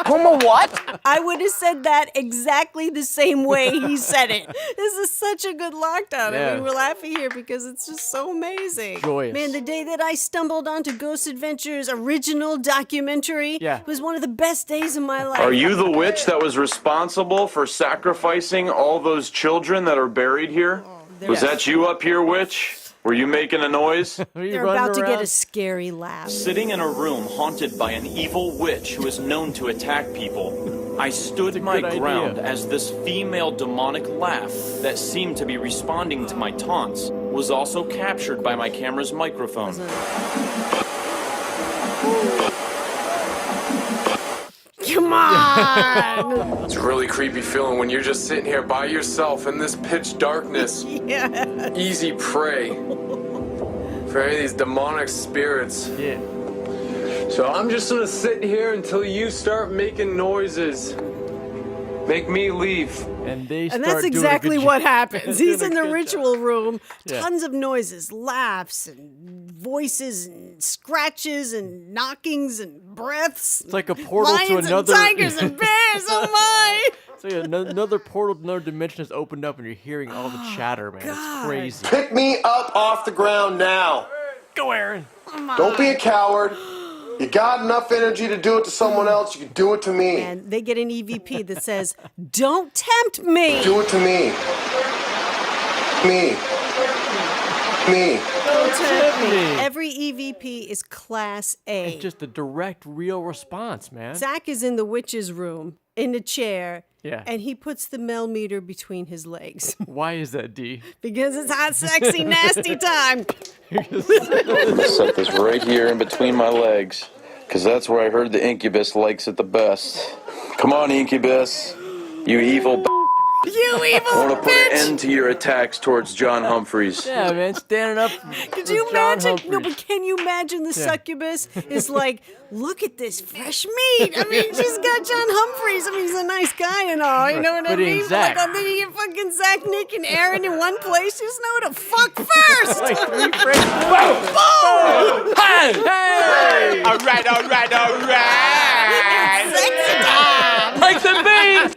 Homo what? I would have said that exactly the same way he said it. This is such a good lockdown. I Yeah. mean, we're laughing here because it's just so amazing. Joyous. Man, the day that I stumbled onto Ghost Adventures' original documentary was one of the best days of my life. Are you the witch that was responsible for sacrificing all those children that are buried here? Was that you up here, witch? Were you making a noise? They're about to get a scary laugh. Sitting in a room haunted by an evil witch who is known to attack people, I stood my good ground idea. as this female demonic laugh that seemed to be responding to my taunts was also captured by my camera's microphone. Come on! It's a really creepy feeling when you're just sitting here by yourself in this pitch darkness. Yeah. Easy prey for any of these demonic spirits. Yeah. So I'm just gonna sit here until you start making noises. Make me leave. And they And that's exactly what happens. He's in the ritual. ritual room. Yeah. Tons of noises, laughs, and voices, and scratches, and knockings, and breaths. It's like a portal Lions to another. and tigers and bears. Oh my! It's like another portal, another dimension has opened up, and you're hearing all the chatter, man. It's crazy. Pick me up off the ground now. Go, Aaron. Don't be a coward. You got enough energy to do it to someone else, you can do it to me. And they get an EVP that says, "Don't tempt me." Do it to me. Me. Me. Don't tempt me. me. Every EVP is Class A. It's just a direct, real response, man. Zach is in the witch's room in a chair. Yeah. And he puts the Mel meter between his legs. Why is that, D? Because it's hot, sexy, nasty time. Set this right here in between my legs, because that's where I heard the Incubus likes it the best. Come on, Incubus. You evil You evil I want to put an bitch! end to your attacks towards John Humphries. Yeah, man, standing up. Could for you John imagine? No, Humphries. but can you imagine the Yeah. succubus is like, look at this fresh meat. I mean, she's got John Humphries. I mean, he's a nice guy and all. You know what I But he mean? ain't Zach. Like, then you get fucking Zach, Nick, and Aaron in one place. You just know who to fuck first. Like three friends. Boom! Hey! Hey! All right, all right, all right. Sexy time. Break the beat.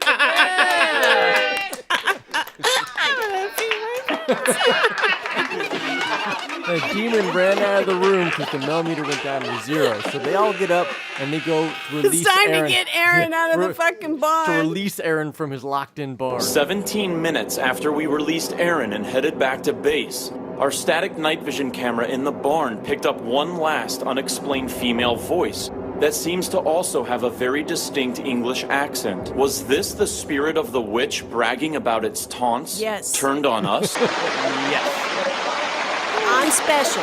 The demon ran out of the room because the millimeter went down to 0. So they all get up and they go release It's time Aaron. to get Aaron out of the fucking barn. To release Aaron from his locked-in barn. 17 minutes after we released Aaron and headed back to base, our static night vision camera in the barn picked up one last unexplained female voice that seems to also have a very distinct English accent. Was this the spirit of the witch bragging about its taunts? Yes. Turned on us? Yes. I'm special.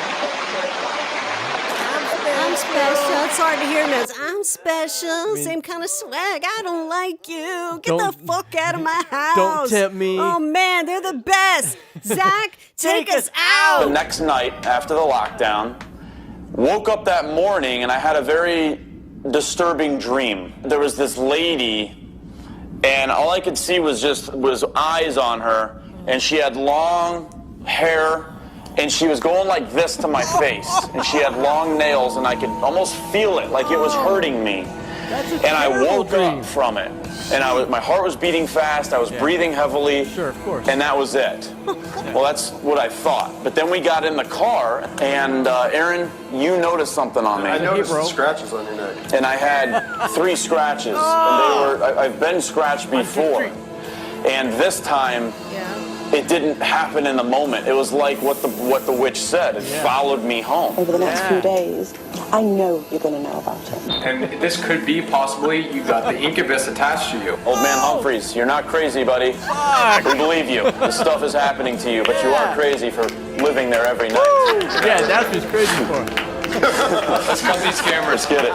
I'm special. It's hard to hear notes. I'm special. Same kind of swag. I don't like you. Get the fuck out of my house. Don't tempt me. Oh, man, they're the best. Zach, take us The out. next night after the lockdown, woke up that morning and I had a very disturbing dream. There was this lady and all I could see was eyes on her, and she had long hair and she was going like this to my face, and she had long nails and I could almost feel it like it was hurting me. And I woke up from it, and my heart was beating fast, I was breathing heavily, sure, of course. And that was it. Well, that's what I thought. But then we got in the car, and Aaron, you noticed something on me. I noticed the scratches on your neck. And I had 3 scratches, and I've been scratched before. And this time, it didn't happen in the moment. It was like what the witch said. It followed me home. Over the next few days, I know you're going to know about it. And this could be possibly you got the Incubus attached to you. Old man Humphries, you're not crazy, buddy. We believe you. This stuff is happening to you, but you are crazy for living there every night. Yeah, that's what he's crazy for. Let's cut these cameras. Let's get it.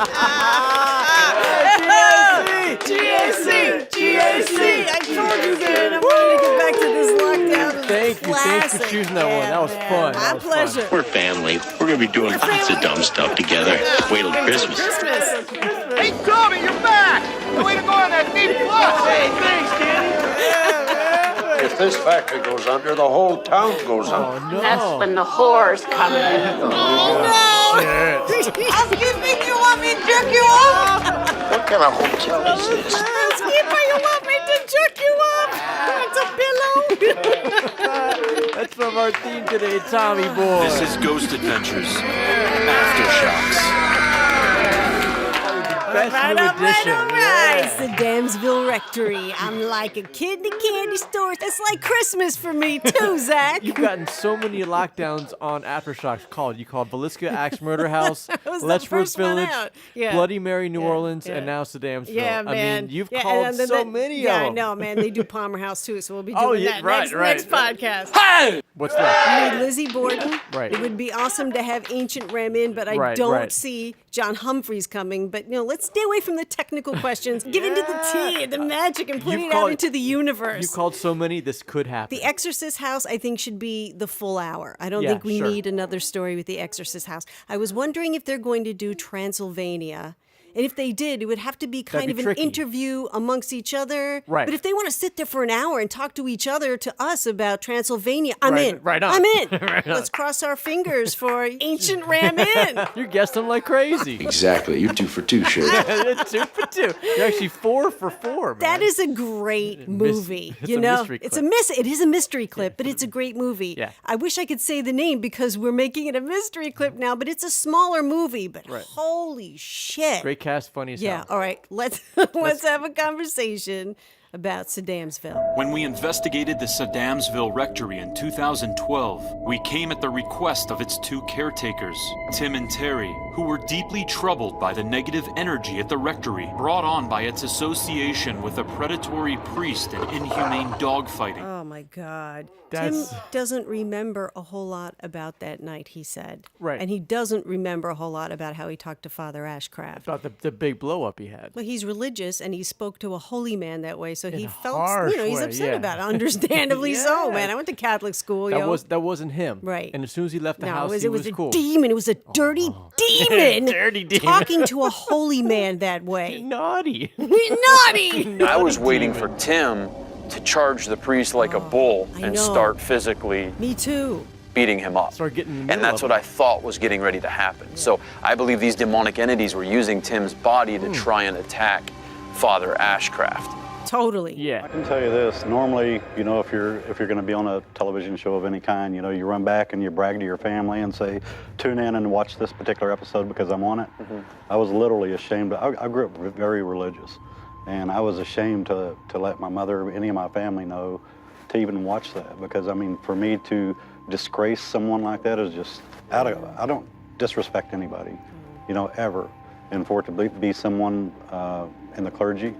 GAC! I told you, man. I wanted to get back to this lockdown. Thanks for choosing that one. That was fun. My pleasure. We're family. We're going to be doing lots of dumb stuff together. Wait till Christmas. Hey, Tommy, you're back! The way to go on that deep plus! Hey, thanks, Danny! If this factory goes under, the whole town goes under. No. That's when the whores come in. Oh, Housekeeping, you want me to jerk you off? What kind of hotel is this? Housekeeper, you want me to jerk you off? It's a pillow. That's from our theme today, Tommy Boy. This is Ghost Adventures. Aftershocks. Best All new edition. right. Sedamsville Rectory. I'm like a kid in a candy store. That's like Christmas for me too, Zach. You've gotten so many lockdowns on Aftershocks called. You called Velisca Axe Murder House, was the Letchworth first one Village, out. Yeah. Bloody Mary New Orleans, and now Sedamsville. Yeah, man. I mean, you've Yeah, called and then so many Yeah, of I them. know, man. They do Palmer House too, so we'll be doing Oh, yeah, that right. next podcast. Hey! What's that? We need Lizzie Borden. Right. It would be awesome to have Ancient Ram in, but I don't see John Humphries coming. But, let's stay away from the technical questions. Get into the tea and the magic and put it out into the universe. You called so many, this could happen. The Exorcist House, I think, should be the full hour. I don't think we need another story with the Exorcist House. I was wondering if they're going to do Transylvania. And if they did, it would have to be kind of an interview amongst each other. Right. But if they want to sit there for an hour and talk to each other, to us about Transylvania, I'm in. Right on. I'm in. Right on. Let's cross our fingers for Ancient Ram in. You guessed them like crazy. Exactly. You're 2 for 2, Shirley. 2 for 2. You're actually 4 for 4, man. That is a great movie. It's a mystery clip. It is a mystery clip, but it's a great movie. Yeah. I wish I could say the name because we're making it a mystery clip now, but it's a smaller movie. But holy shit. Great cast, funny as hell. Yeah, all right. Let's have a conversation about Sedamsville. When we investigated the Sedamsville Rectory in 2012, we came at the request of its 2 caretakers, Tim and Terry, who were deeply troubled by the negative energy at the rectory brought on by its association with a predatory priest and inhumane dogfighting. Oh my God. Tim doesn't remember a whole lot about that night, he said. Right. And he doesn't remember a whole lot about how he talked to Father Ashcraft. About the big blow up he had. Well, he's religious and he spoke to a holy man that way, so In he a felt, harsh he's way, upset yeah. about it. Understandably so, Yeah. man. I went to Catholic school, That wasn't him. Right. And as soon as he left the No, house, it he was was a cool. demon. It was a dirty demon. Dirty demon. Talking to a holy man that way. Naughty. Naughty. I was waiting for Tim to charge the priest like a bull and know. start physically Me too. beating him up. Start getting in the And middle that's of what I thought was getting ready to happen. So I believe these demonic entities were using Tim's body to try and attack Father Ashcraft. Totally. Yeah. I can tell you this. Normally, you know, if you're going to be on a television show of any kind, you know, you run back and you brag to your family and say, tune in and watch this particular episode because I'm on it. I was literally ashamed. I grew up very religious, and I was ashamed to let my mother or any of my family know to even watch that, because, I mean, for me to disgrace someone like that is just, I don't disrespect anybody, you know, ever. And for it to be someone in the clergy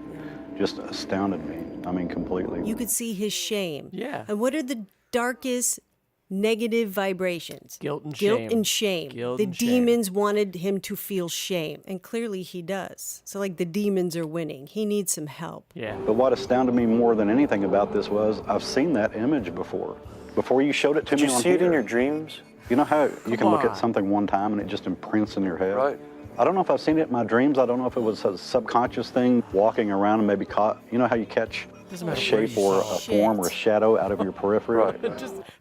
just astounded me. I mean, completely. You could see his shame. Yeah. And what are the darkest negative vibrations? Guilt and Guilt shame. and shame. Guilt The and shame. demons wanted him to feel shame, and clearly he does. So, like, the demons are winning. He needs some help. Yeah. But what astounded me more than anything about this was I've seen that image before. Before you showed it to me on Did you see it in here. your dreams? You know how you can look on. at something one time and it just imprints in your head? Right. I don't know if I've seen it in my dreams. I don't know if it was a subconscious thing walking around and maybe caught, you know how you catch a shape or a form or a shadow out of your periphery?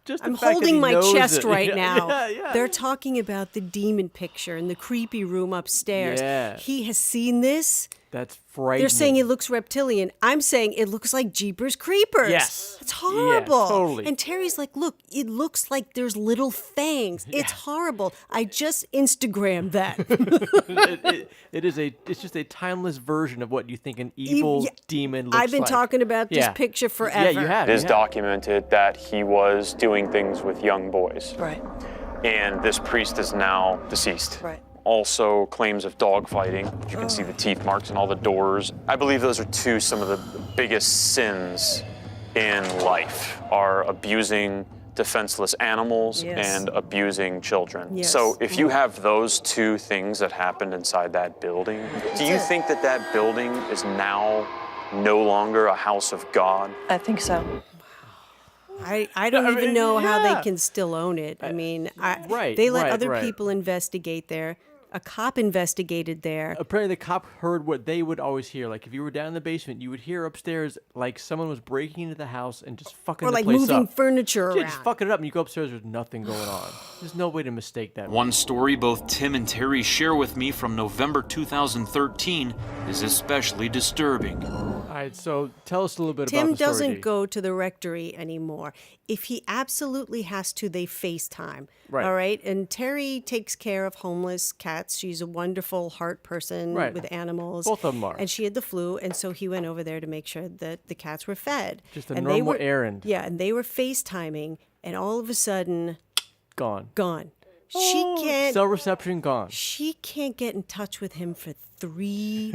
Just I'm the fact that holding he my knows chest it. right Yeah, now. yeah. They're talking about the demon picture in the creepy room upstairs. Yeah. He has seen this. That's frightening. They're saying it looks reptilian. I'm saying it looks like Jeepers Creepers. Yes. It's horrible. Yeah, totally. And Terry's like, look, it looks like there's little fangs. It's horrible. I just Instagrammed that. It's just a timeless version of what you think an evil demon looks like. I've been talking about this picture forever. Yeah, you have. It is documented that he was doing things with young boys. Right. And this priest is now deceased. Right. Also claims of dogfighting. You can see the teeth marks on all the doors. I believe those are some of the biggest sins in life, are abusing defenseless animals and abusing children. Yes. So if you have those two things that happened inside that building, do you think that that building is now no longer a house of God? I think so. I don't even know how they can still own it. I mean, they let other people investigate there. A cop investigated there. Apparently, the cop heard what they would always hear. Like, if you were down in the basement, you would hear upstairs, like, someone was breaking into the house and just fucking Or the like place moving up. furniture Yeah, around. just fucking it up, and you go upstairs, there's nothing going on. There's no way to mistake that. One story both Tim and Terry share with me from November 2013 is especially disturbing. All right, so tell us a little bit about Tim the story. doesn't go to the rectory anymore. If he absolutely has to, they FaceTime. Right. All right. And Terry takes care of homeless cats. She's a wonderful heart person Right. with animals. Both of them are. And she had the flu, and so he went over there to make sure that the cats were fed. Just a and normal errand. Yeah, and they were FaceTiming, and all of a sudden, Gone. She can't. Cell reception gone. She can't get in touch with him for 3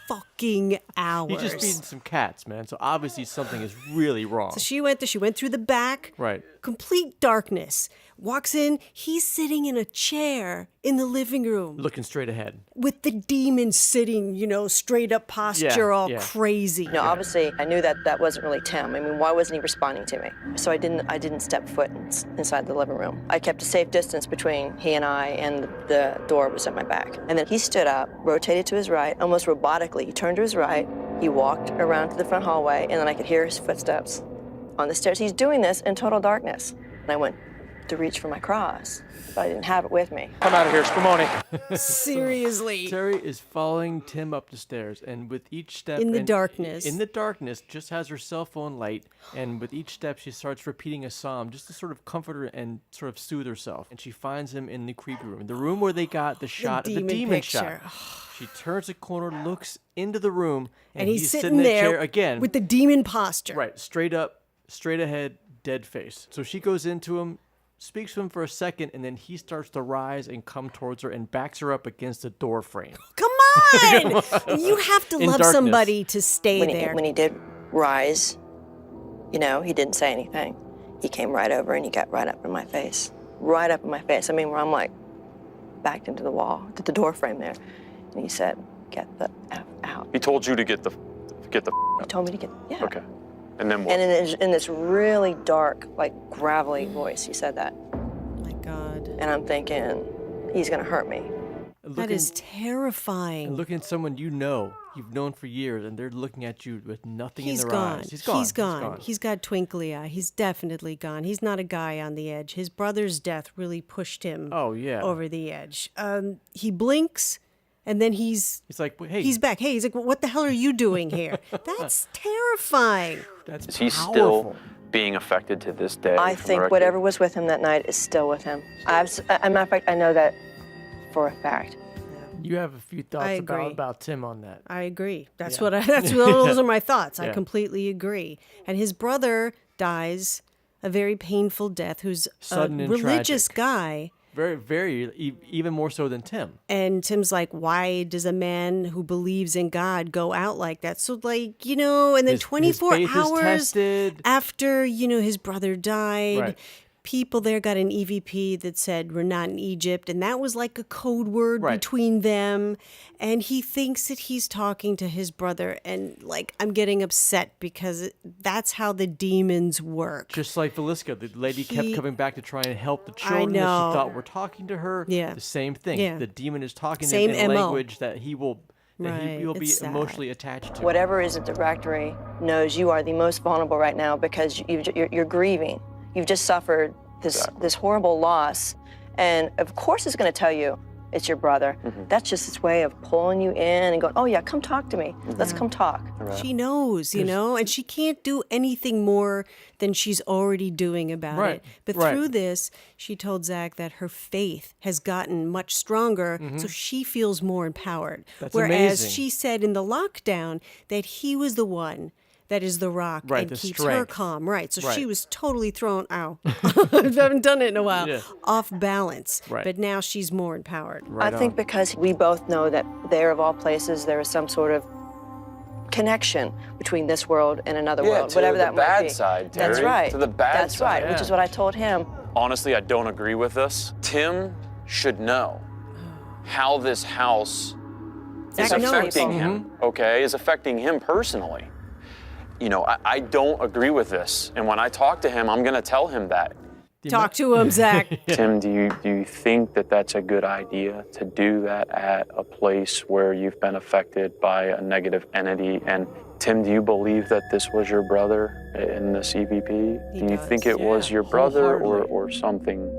fucking hours. He's just feeding some cats, man. So obviously something is really wrong. So she went through the back. Right. Complete darkness. Walks in. He's sitting in a chair in the living room Looking straight ahead. with the demon sitting, straight up posture, all crazy. No, obviously, I knew that wasn't really Tim. I mean, why wasn't he responding to me? So I didn't step foot inside the living room. I kept a safe distance between he and I, and the door was at my back. And then he stood up, rotated to his right, almost robotically. He turned to his right. He walked around to the front hallway, and then I could hear his footsteps on the stairs. He's doing this in total darkness. And I went to reach for my cross, but I didn't have it with me. Come out of here, Spumoni. Seriously. Terry is following Tim up the stairs, and with each step In the darkness. in the darkness, just has her cell phone light, and with each step she starts repeating a psalm just to sort of comfort her and sort of soothe herself. And she finds him in the creepy room, the room where they got the shot of the demon picture. shot. She turns the corner, looks into the room, And he's sitting in that there chair again with the demon posture. Right, straight up, straight ahead, dead face. So she goes into him, speaks to him for a second, and then he starts to rise and come towards her and backs her up against the door frame. Come on! You have to In love darkness. somebody to stay When there. when he did rise, he didn't say anything. He came right over and he got right up in my face. Right up in my face. I mean, where I'm like backed into the wall, to the door frame there. And he said, "Get the F out." He told you to get the He told me to get, yeah. Okay. And then what? And in this really dark, like gravelly voice, he said that. My God. And I'm thinking, he's gonna hurt me. That is terrifying. And looking at someone you've known for years, and they're looking at you with nothing He's in their gone. eyes. He's gone. He's gone. He's got twinkly eye. He's definitely gone. He's not a guy on the edge. His brother's death really pushed him Oh, yeah. over the edge. He blinks, And then he's like, hey. He's back. Hey, he's like, well, what the hell are you doing here? That's terrifying. Is he still being affected to this day? I think whatever was with him that night is still with him. As a matter of fact, I know that for a fact. You have a few thoughts about Tim on that. I agree. That's those are my thoughts. I Yeah. completely agree. And his brother dies a very painful death, who's Sudden a and religious tragic. guy. Very, very, even more so than Tim. And Tim's like, why does a man who believes in God go out like that? So, like, you know, and then His 24 faith is hours tested. after, you know, his brother died, Right. people there got an EVP that said, we're not in Egypt. And that was like a code word Right. between them. And he thinks that he's talking to his brother. And, like, I'm getting upset because that's how the demons work. Just like Velisca, the lady kept coming back to try and help the I children that know. she thought were talking to her. Yeah. The same thing. Yeah. The demon is talking Same in a MO. language that he will he will be It's sad. emotionally attached to. Whatever is at the Rectory knows you are the most vulnerable right now because you're grieving. You've just suffered this horrible loss, and of course it's going to tell you it's your brother. That's just its way of pulling you in and going, oh yeah, come talk to me. Let's come talk. She knows, you know, and she can't do anything more than she's already doing about Right, it. But right. through this, she told Zach that her faith has gotten much stronger, so she feels more empowered. That's Whereas amazing. she said in the lockdown that he was the one that is the rock Right, and the keeps her strength. calm. Right. So Right. she was totally thrown out. I haven't done it in a while. Yeah. Off balance. Right. But now she's more empowered. I think because we both know that there, of all places, there is some sort of connection between this world and another world, to whatever the that might bad be. side, Terry. That's right. To the bad That's side. right, which is what I told him. Honestly, I don't agree with this. Tim should know how this house is Zach knows. affecting him, okay? Is affecting him personally. You know, I don't agree with this. And when I talk to him, I'm going to tell him that. Talk to him, Zach. Tim, do you think that that's a good idea to do that at a place where you've been affected by a negative entity? And Tim, do you believe that this was your brother in this EVP? Do you think it was your brother or something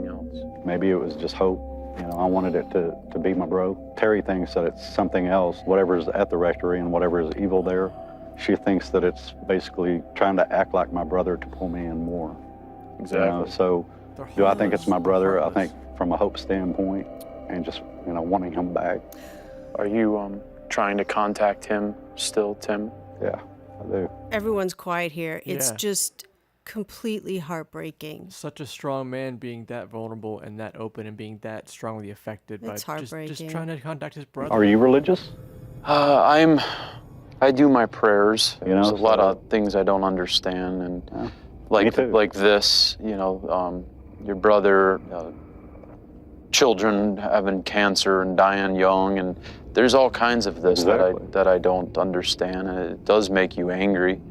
else? Maybe it was just hope. You know, I wanted it to be my bro. Terry thinks that it's something else, whatever is at the Rectory and whatever is evil there. She thinks that it's basically trying to act like my brother to pull me in more. Exactly. You know, so do I think it's my brother? I think from a hope standpoint and just, you know, wanting him back. Are you trying to contact him still, Tim? Yeah, I do. Everyone's quiet here. It's Yeah. just completely heartbreaking. Such a strong man being that vulnerable and that open and being that strongly affected It's by just heartbreaking. trying to contact his brother. Are you religious? I do my prayers. You know, There's a lot of things I don't understand, and like this, you know, your brother, children having cancer and dying young, and there's all kinds of this that I don't understand, and it does make you angry.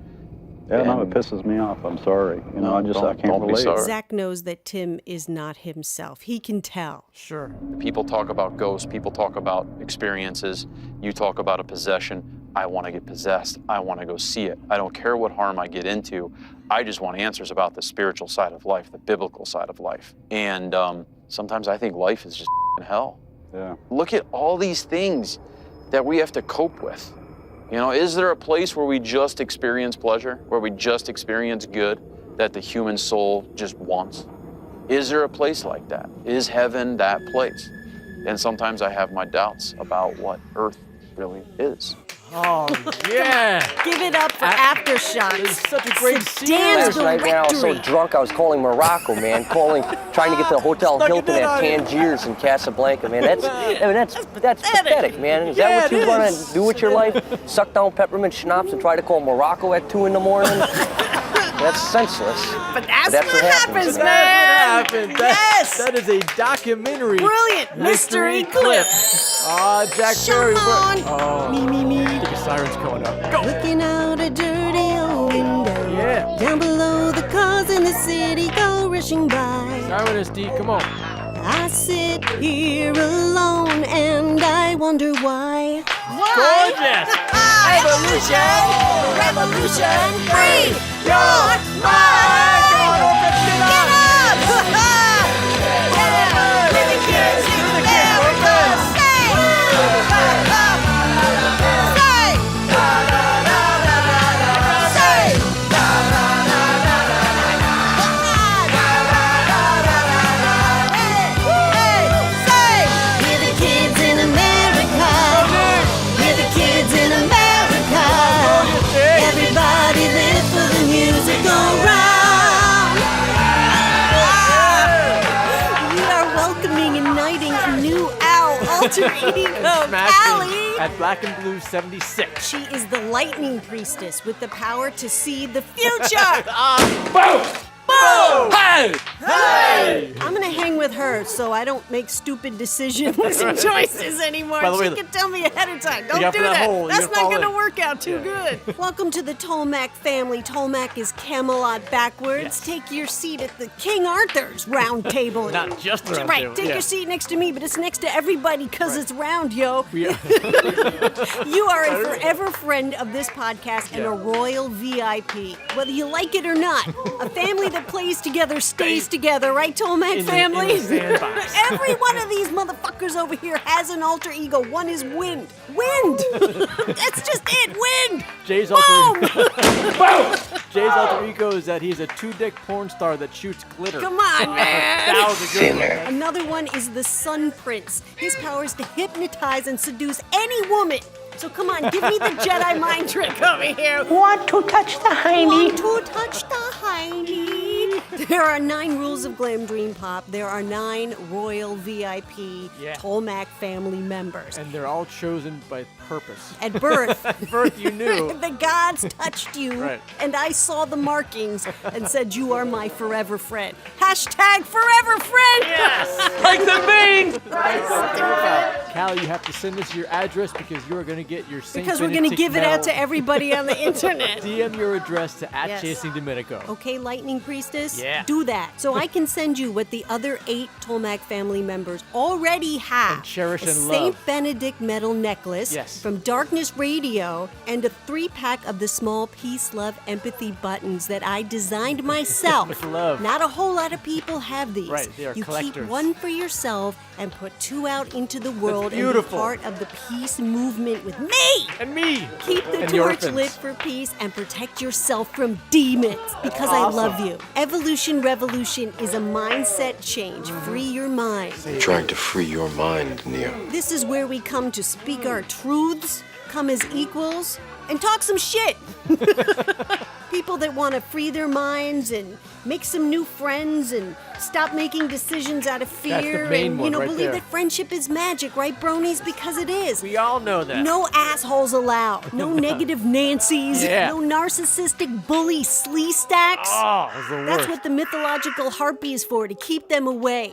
Yeah, no, it pisses me off. I'm sorry. You know, I can't relate. Zach knows that Tim is not himself. He can tell. Sure. People talk about ghosts, people talk about experiences, you talk about a possession. I want to get possessed. I want to go see it. I don't care what harm I get into. I just want answers about the spiritual side of life, the biblical side of life. And sometimes I think life is just hell. Yeah. Look at all these things that we have to cope with. You know, is there a place where we just experience pleasure, where we just experience good that the human soul just wants? Is there a place like that? Is heaven that place? And sometimes I have my doubts about what earth really is. Oh, yeah. Give it up for Aftershocks. It's such a great Sedamsville Last night, man, I was so Rectory. drunk I was calling Morocco, man. Trying to get to the Hotel Hilton at Tangiers in Casablanca, man. That's pathetic, man. Is that what you want to do with your life? Suck down peppermint schnapps and try to call Morocco at 2 in the morning? That's senseless. But that's what happens, man. That happened. Yes. That is a documentary. Brilliant mystery clip. Jack Ferry. Oh. Me. I think a siren's going up. Go. Looking out a dirty old window. Yeah. Down below, the cars in the city go rushing by. Siren SD, come on. I sit here alone and I wonder why. Gorgeous. Revolution, free your mind. Get up! Yeah, living kids, America, say. alter ego, Callie. At Black and Blue 76. She is the lightning priestess with the power to see the future. Boom! Boom! Hey! Hey! I'm gonna hang with her so I don't make stupid decisions and choices anymore. By the way, She can tell me ahead of time. Don't got do for that that. hole. That's You're not gonna gonna fall work out too good. Welcome to the Tolmac family. Tolmac is Camelot backwards. Yes. Take your seat at the King Arthur's round table. Not just the round right. table, Take yeah. your seat next to me, but it's next to everybody because it's round, yo. Yeah. You are a forever friend of this podcast and a royal VIP. Whether you like it or not, a family that plays together stays together, right, Tolmac family? In the sandbox. Every one of these motherfuckers over here has an alter ego. One is wind. Wind! That's just it, wind! Jay's Boom! Jay's alter ego is that he's a two-dick porn star that shoots glitter. Come on, man! That was a good one. Another one is the Sun Prince. His power is to hypnotize and seduce any woman. So come on, give me the Jedi mind trick over here. Want to touch the hiney? Want to touch the hiney? There are 9 rules of Glam Dream Pop. There are 9 royal VIP Tolmac family members. And they're all chosen by purpose. At birth. At birth, you knew. The gods touched you, Right. and I saw the markings and said, you are my forever friend. Hashtag forever friend! Yes! Break the bean! Callie, you have to send us your address because you are going to get your St. Because we're going to Benedict give it out medal. to everybody on the internet. DM your address to Yes. @Chasing Dominico. Okay, Lightning Priestess? Yeah. Do that. So I can send you what the other 8 Tolmac family members already have. And cherish a and St. love. Benedict medal necklace Yes. from Darkness Radio and a 3-pack of the small peace, love, empathy buttons that I designed myself. With love. Not a whole lot of people have these. Right, they are you collectors. keep one for yourself and put 2 out into the world and be beautiful. part of the peace movement with me. And me. Keep the And the torch orphans. lit for peace and protect yourself from demons because Awesome. I love you. Evolution Revolution is a mindset change. Free your mind. Trying to free your mind, Neo. This is where we come to speak our truths, come as equals, and talk some shit. People that want to free their minds and make some new friends and stop making decisions out of fear. That's the main and one right believe there. that friendship is magic, right, bronies? Because it is. We all know that. No assholes allowed. No negative Nancy's. Yeah. No narcissistic bully slee stacks. Oh, it's the That's worst. what the mythological harpy is for, to keep them away.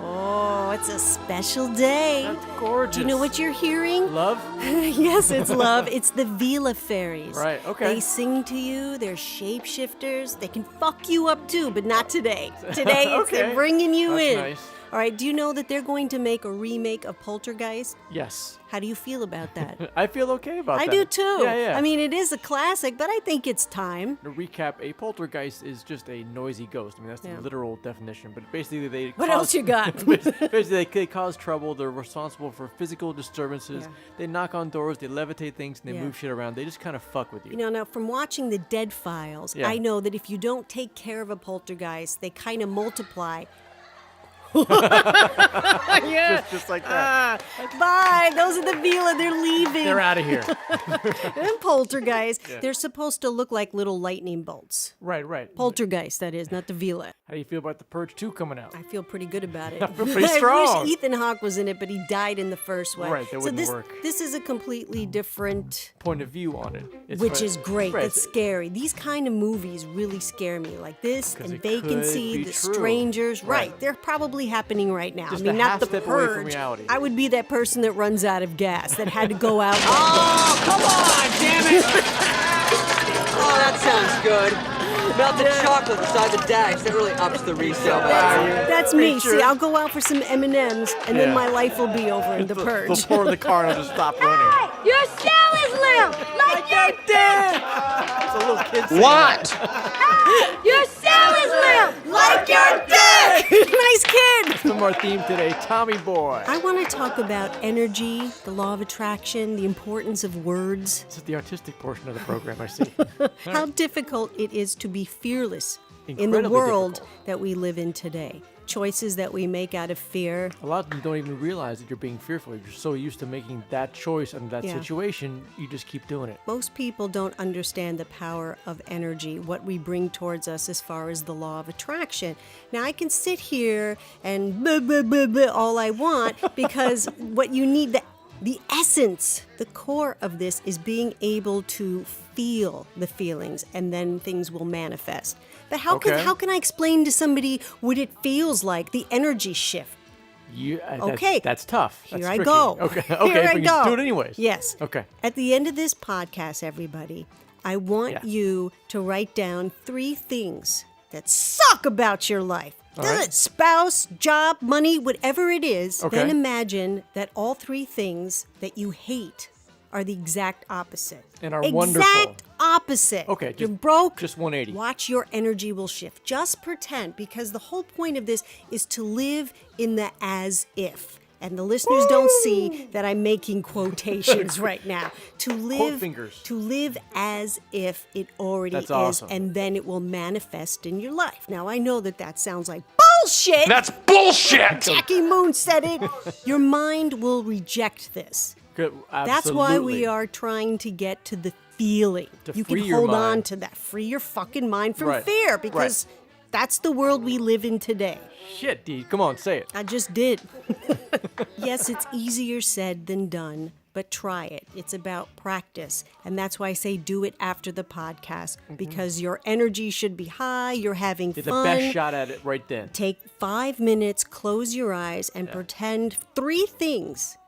Oh, it's a special day. That's gorgeous. Do you know what you're hearing? Love? Yes, it's love. It's the Vila fairies. Right, okay. They sing to you. They're shapeshifters. They can fuck you up too, but not today. Today, it's Okay. they're bringing you That's in. nice. All right, do you know that they're going to make a remake of Poltergeist? Yes. How do you feel about that? I feel okay about I that. do too. Yeah, yeah. I mean, it is a classic, but I think it's time. To recap, a poltergeist is just a noisy ghost. I mean, that's Yeah. the literal definition. But basically, they What cause- else you got? basically, they cause trouble. They're responsible for physical disturbances. Yeah. They knock on doors. They levitate things, and they Yeah. move shit around. They just kind of fuck with you. You know, now from watching the Dead Files, Yeah. I know that if you don't take care of a poltergeist, they kind of multiply. Yeah. Just like that. Bye. Those are the Vila. They're leaving. They're out of here. And poltergeist, Yeah. they're supposed to look like little lightning bolts. Right, right. Poltergeist, that is, not the Vila. How do you feel about the Purge 2 coming out? I feel pretty good about it. I feel pretty strong. I wish Ethan Hawke was in it, but he died in the first one. Right, that so wouldn't work. This is a completely different, Point of view on it. It's which fun- is great. Right, That's scary. These kind of movies really scare me, like this 'Cause and it could Vacancy, be The true. Strangers. Right. Right. They're probably happening right now. Just I mean, a not half the step away from Purge. reality. I would be that person that runs out of gas that had to go out. Oh, come on, damn it! Oh, that sounds good. Melted chocolate beside the dash. That really ups the resale value. That's me. See, I'll go out for some M&Ms, and then Yeah. my life will be over in the Purge. They'll pour in the car and I'll just stop running. Your cell is limp, like your dick. It's a little kid saying What? Your cell is limp, like your dick. Nice kid. That's from our theme today, Tommy Boy. I want to talk about energy, the law of attraction, the importance of words, This is the artistic portion of the program, I see. how difficult it is to be fearless in the Incredibly world difficult. that we live in today. choices that we make out of fear. A lot of them don't even realize that you're being fearful. You're so used to making that choice under that situation, you just keep doing it. Most people don't understand the power of energy, what we bring towards us as far as the law of attraction. Now, I can sit here and blah, blah, blah, blah, all I want, because what you need, the essence, the core of this is being able to feel the feelings, and then things will manifest. But how can I explain to somebody what it feels like, the energy shift? That's tough. That's Here I tricky. go. Okay, Here I go. Do it anyways. Yes. Okay. At the end of this podcast, everybody, I want you to write down 3 things that suck about your life. Does it spouse, job, money, whatever it is, then imagine that all 3 things that you hate are the exact opposite. And are wonderful. Exact opposite. Okay. You're broke. Just 180. Watch your energy will shift. Just pretend, because the whole point of this is to live in the as if. And the listeners don't see that I'm making quotations right now. To live as if it already is, awesome. and then it will manifest in your life. Now, I know that sounds like bullshit. That's bullshit! Jackie Moon said it. Your mind will reject this. Good. That's why we are trying to get to the feeling. You can hold on to that. Free your fucking mind from fear, because that's the world we live in today. Shit, Dee. Come on, say it. I just did. Yes, it's easier said than done, but try it. It's about practice. And that's why I say do it after the podcast, because your energy should be high, you're having fun. Get the best shot at it right then. Take 5 minutes, close your eyes, and pretend 3 things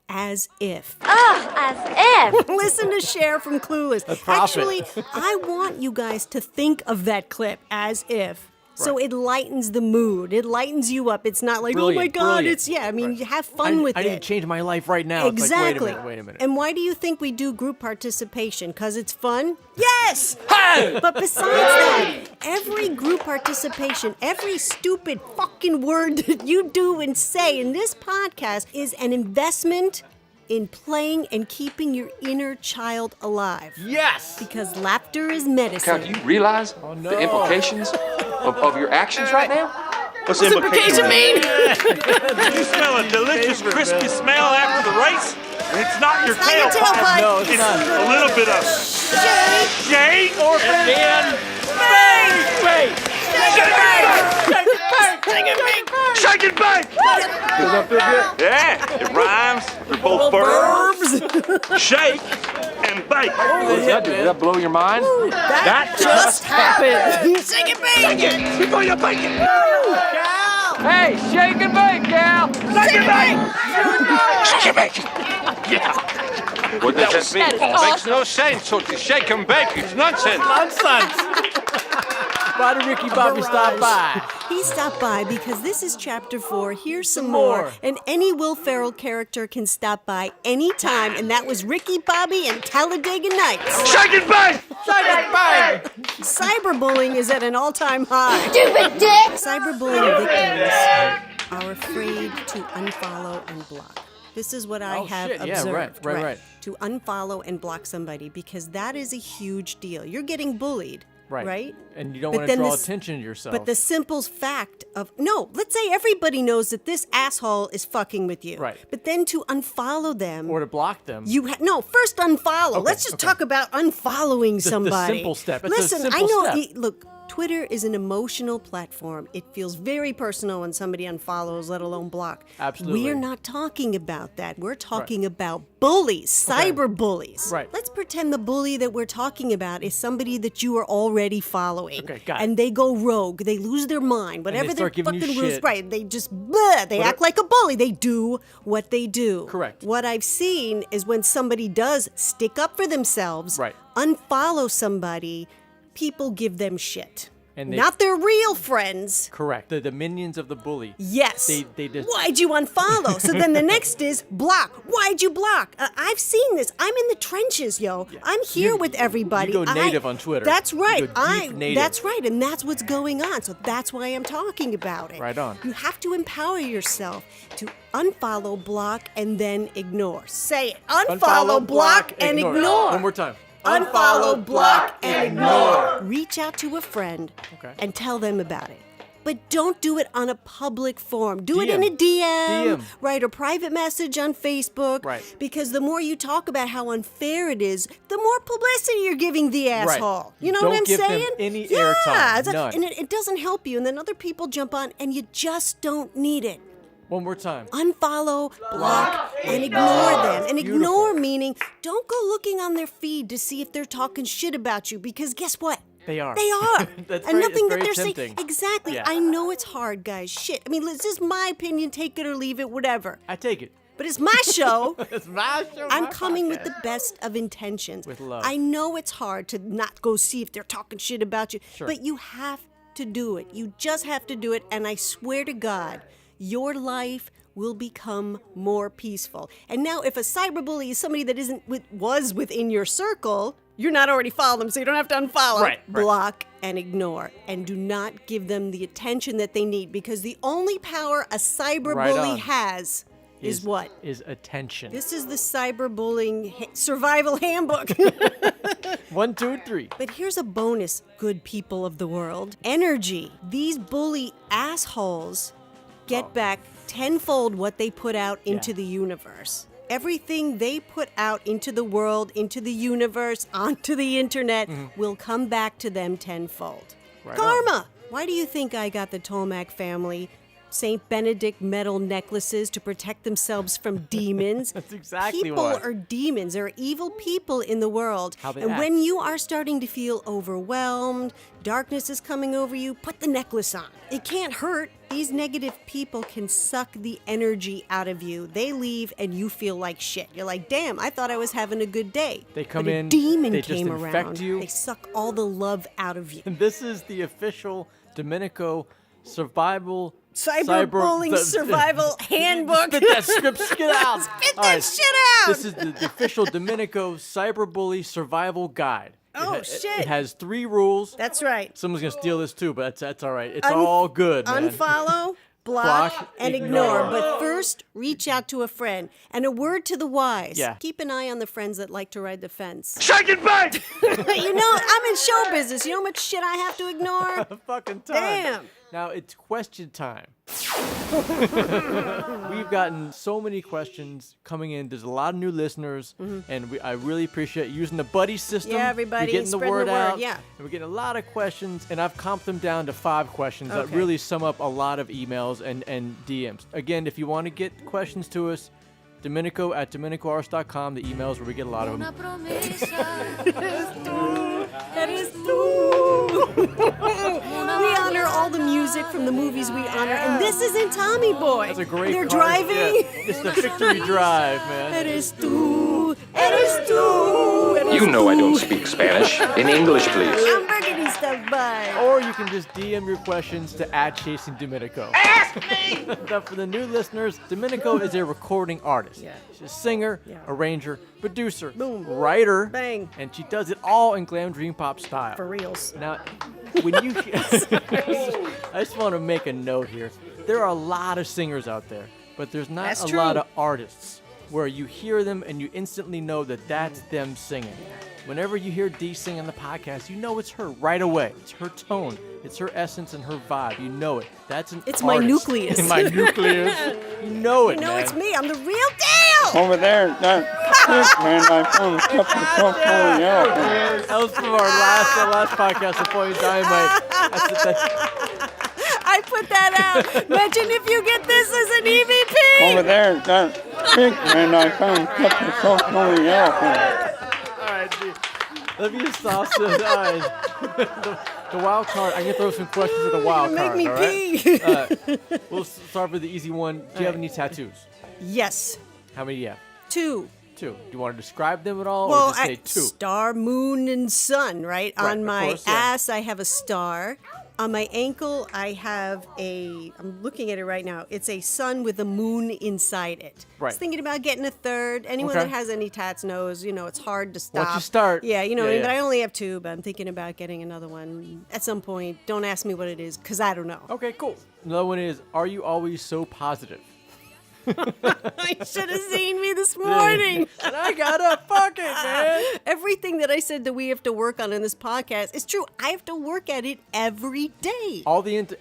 as if. As if. Listen to Cher from Clueless. Actually, I want you guys to think of that clip as if. So it lightens the mood. It lightens you up. It's not like, oh my God, it's, you have fun with it. I need to change my life right now. Exactly. It's like, wait a minute. And why do you think we do group participation? Because it's fun? Yes! But besides that, every group participation, every stupid fucking word that you do and say in this podcast is an investment in playing and keeping your inner child alive. Yes! Because laughter is medicine. Do you realize the implications of your actions right now? What's the implication mean? You smell a delicious, crispy smell after the race? It's not your tailpipe. No, it's not. A little bit of shake or then Bang! shake and bake. Does that feel good? Yeah, it rhymes. They're both verbs. Shake and bake. Did that blow your mind? That just happened. Shake it, bake it. We're going to bake it. Hey, shake and bake, gal. Shake it, bake. Shake and bake. Yeah. What does that mean? That is Makes no sense. So to shake and bake, it's nonsense. Why did Ricky Bobby stop by? He stopped by because this is chapter 4. Here's some more. And any Will Ferrell character can stop by anytime. And that was Ricky Bobby and Talladega Nights. Shake and bake. Shake and bake. Cyberbullying is at an all-time high. Stupid dick! Cyberbullying victims are afraid to unfollow and block. This is what I have observed. Yeah, right. To unfollow and block somebody, because that is a huge deal. You're getting bullied. Right? And you don't want to draw attention to yourself. But the simple fact of, let's say everybody knows that this asshole is fucking with you. Right. But then to unfollow them. Or to block them. First unfollow. Okay, Let's just talk about unfollowing somebody. The simple step. Listen, I know, look, Twitter is an emotional platform. It feels very personal when somebody unfollows, let alone block. Absolutely. We're not talking about that. We're talking about bullies, cyberbullies. Right. Let's pretend the bully that we're talking about is somebody that you are already following. Okay, got it. And they go rogue. They lose their mind. Whatever their start giving fucking you rules. shit. Right. They just, they act like a bully. They do what they do. Correct. What I've seen is when somebody does stick up for themselves, unfollow somebody, people give them shit. And they, not their real friends. Correct. The minions of the bully. Yes. They just. Why'd you unfollow? So then the next is block. Why'd you block? I've seen this. I'm in the trenches, yo. Yeah. I'm here with everybody. You go native on Twitter. That's right. You go deep native. That's right. And that's what's going on. So that's why I'm talking about it. Right on. You have to empower yourself to unfollow, block, and then ignore. Say it. Unfollow, block, and ignore. One more time. Unfollow, block, and ignore. Reach out to a friend and tell them about it. but don't do it on a public forum. Do it in a DM. Write a private message on Facebook. Right. Because the more you talk about how unfair it is, the more publicity you're giving the asshole. You know what I'm saying? Don't give them any airtime. None. And it doesn't help you. And then other people jump on, and you just don't need it. One more time. Unfollow, block, and ignore them. And ignore meaning don't go looking on their feed to see if they're talking shit about you, because guess what? They are. They are. And nothing that very they're tempting. saying. Exactly. Yeah. I know it's hard, guys. Shit. I mean, this is my opinion. Take it or leave it, whatever. I take it. But it's my show. It's my show. I'm my coming podcast. with the best of intentions. With love. I know it's hard to not go see if they're talking shit about you, Sure. but you have to do it. You just have to do it. And I swear to God, your life will become more peaceful. And now, if a cyberbully is somebody that was within your circle, you're not already following them, so you don't have to unfollow. Right. Block and ignore. And do not give them the attention that they need, because the only power a cyberbully has is what? Is attention. This is the cyberbullying survival handbook. 1, 2, 3. But here's a bonus, good people of the world. Energy. These bully assholes get back tenfold what they put out into the universe. Everything they put out into the world, into the universe, onto the internet will come back to them tenfold. Right Karma! on. Why do you think I got the Tomac family St. Benedict metal necklaces to protect themselves from demons? That's exactly People why. are demons. There are evil people in the world. How they and act. when you are starting to feel overwhelmed, darkness is coming over you, put the necklace on. It can't hurt. These negative people can suck the energy out of you. They leave and you feel like shit. You're like, damn, I thought I was having a good day. They come but in, a demon they just came infect around. you. They suck all the love out of you. And this is the official Dominico survival Cyberbullying survival handbook. Spit that script shit out. Spit All that right, shit out. This is the official Dominico cyberbully survival guide. Oh, shit. It has 3 rules. That's right. Someone's gonna steal this too, but that's all right. It's all good, man. Unfollow, block, and ignore. But first, reach out to a friend. And a word to the wise. Yeah. Keep an eye on the friends that like to ride the fence. Shake it back! You know, I'm in show business. You know how much shit I have to ignore? Fucking time. Damn. Now it's question time. We've gotten so many questions coming in. There's a lot of new listeners, and I really appreciate using the buddy system. Yeah, everybody, You're getting the spreading word the word, out. yeah. And we're getting a lot of questions, and I've comped them down to 5 questions that Okay. really sum up a lot of emails and DMs. Again, if you want to get questions to us, Dominico at DominicoArtist.com. The emails where we get a lot of them. Eres tú. We honor all the music from the movies we honor, and this is in Tommy Boy. That's a great They're car. driving. Yeah. It's the victory drive, man. Eres tú. Eres tú. Eres You know I don't tú. speak Spanish. In English, please. I'm burgundy stuff by. Or you can just DM your questions to @ChasingDominico. Ask me! Now, for the new listeners, Dominico is a recording artist. Yeah. She's a singer, Yeah. arranger, producer, Boom. writer, Bang. and she does it all in glam dream pop style. For reals. Now, when you, I just want to make a note here. There are a lot of singers out there, but there's not That's a true. lot of artists where you hear them and you instantly know that that's them singing. Whenever you hear Dee sing on the podcast, you know it's her right away. It's her tone, it's her essence and her vibe. You know it. That's an It's my artist. nucleus. My nucleus. You know it, You know man. it's me. I'm the real deal. Over there, man, I found a couple of portfolio. That was from our last podcast of Point Dynamite. I put that out. Imagine if you get this as an EVP. Over there, man, I found a couple of portfolio. Alright, Dee. Let me sauce it. Alright. The wild card. I'm gonna throw some questions at the wild Make card. me all right? pee. We'll start with the easy one. Do you have any tattoos? Yes. How many do you have? 2. 2. Do you want to describe them at all, Well, or just say 2? Star, moon, and sun, right? Right, On of my course, yeah. ass, I have a star. On my ankle, I have I'm looking at it right now. It's a sun with a moon inside it. I Right. was thinking about getting a third. Anyone Okay. that has any tats knows, it's hard to stop. Once you start. Yeah, you know Yeah, what I mean? yeah. But I only have 2, but I'm thinking about getting another one at some point. Don't ask me what it is, because I don't know. Okay, cool. Another one is, are you always so positive? I should have seen me this morning. And I gotta fuck it, man. Every everything that I said that we have to work on in this podcast is true. I have to work at it every day.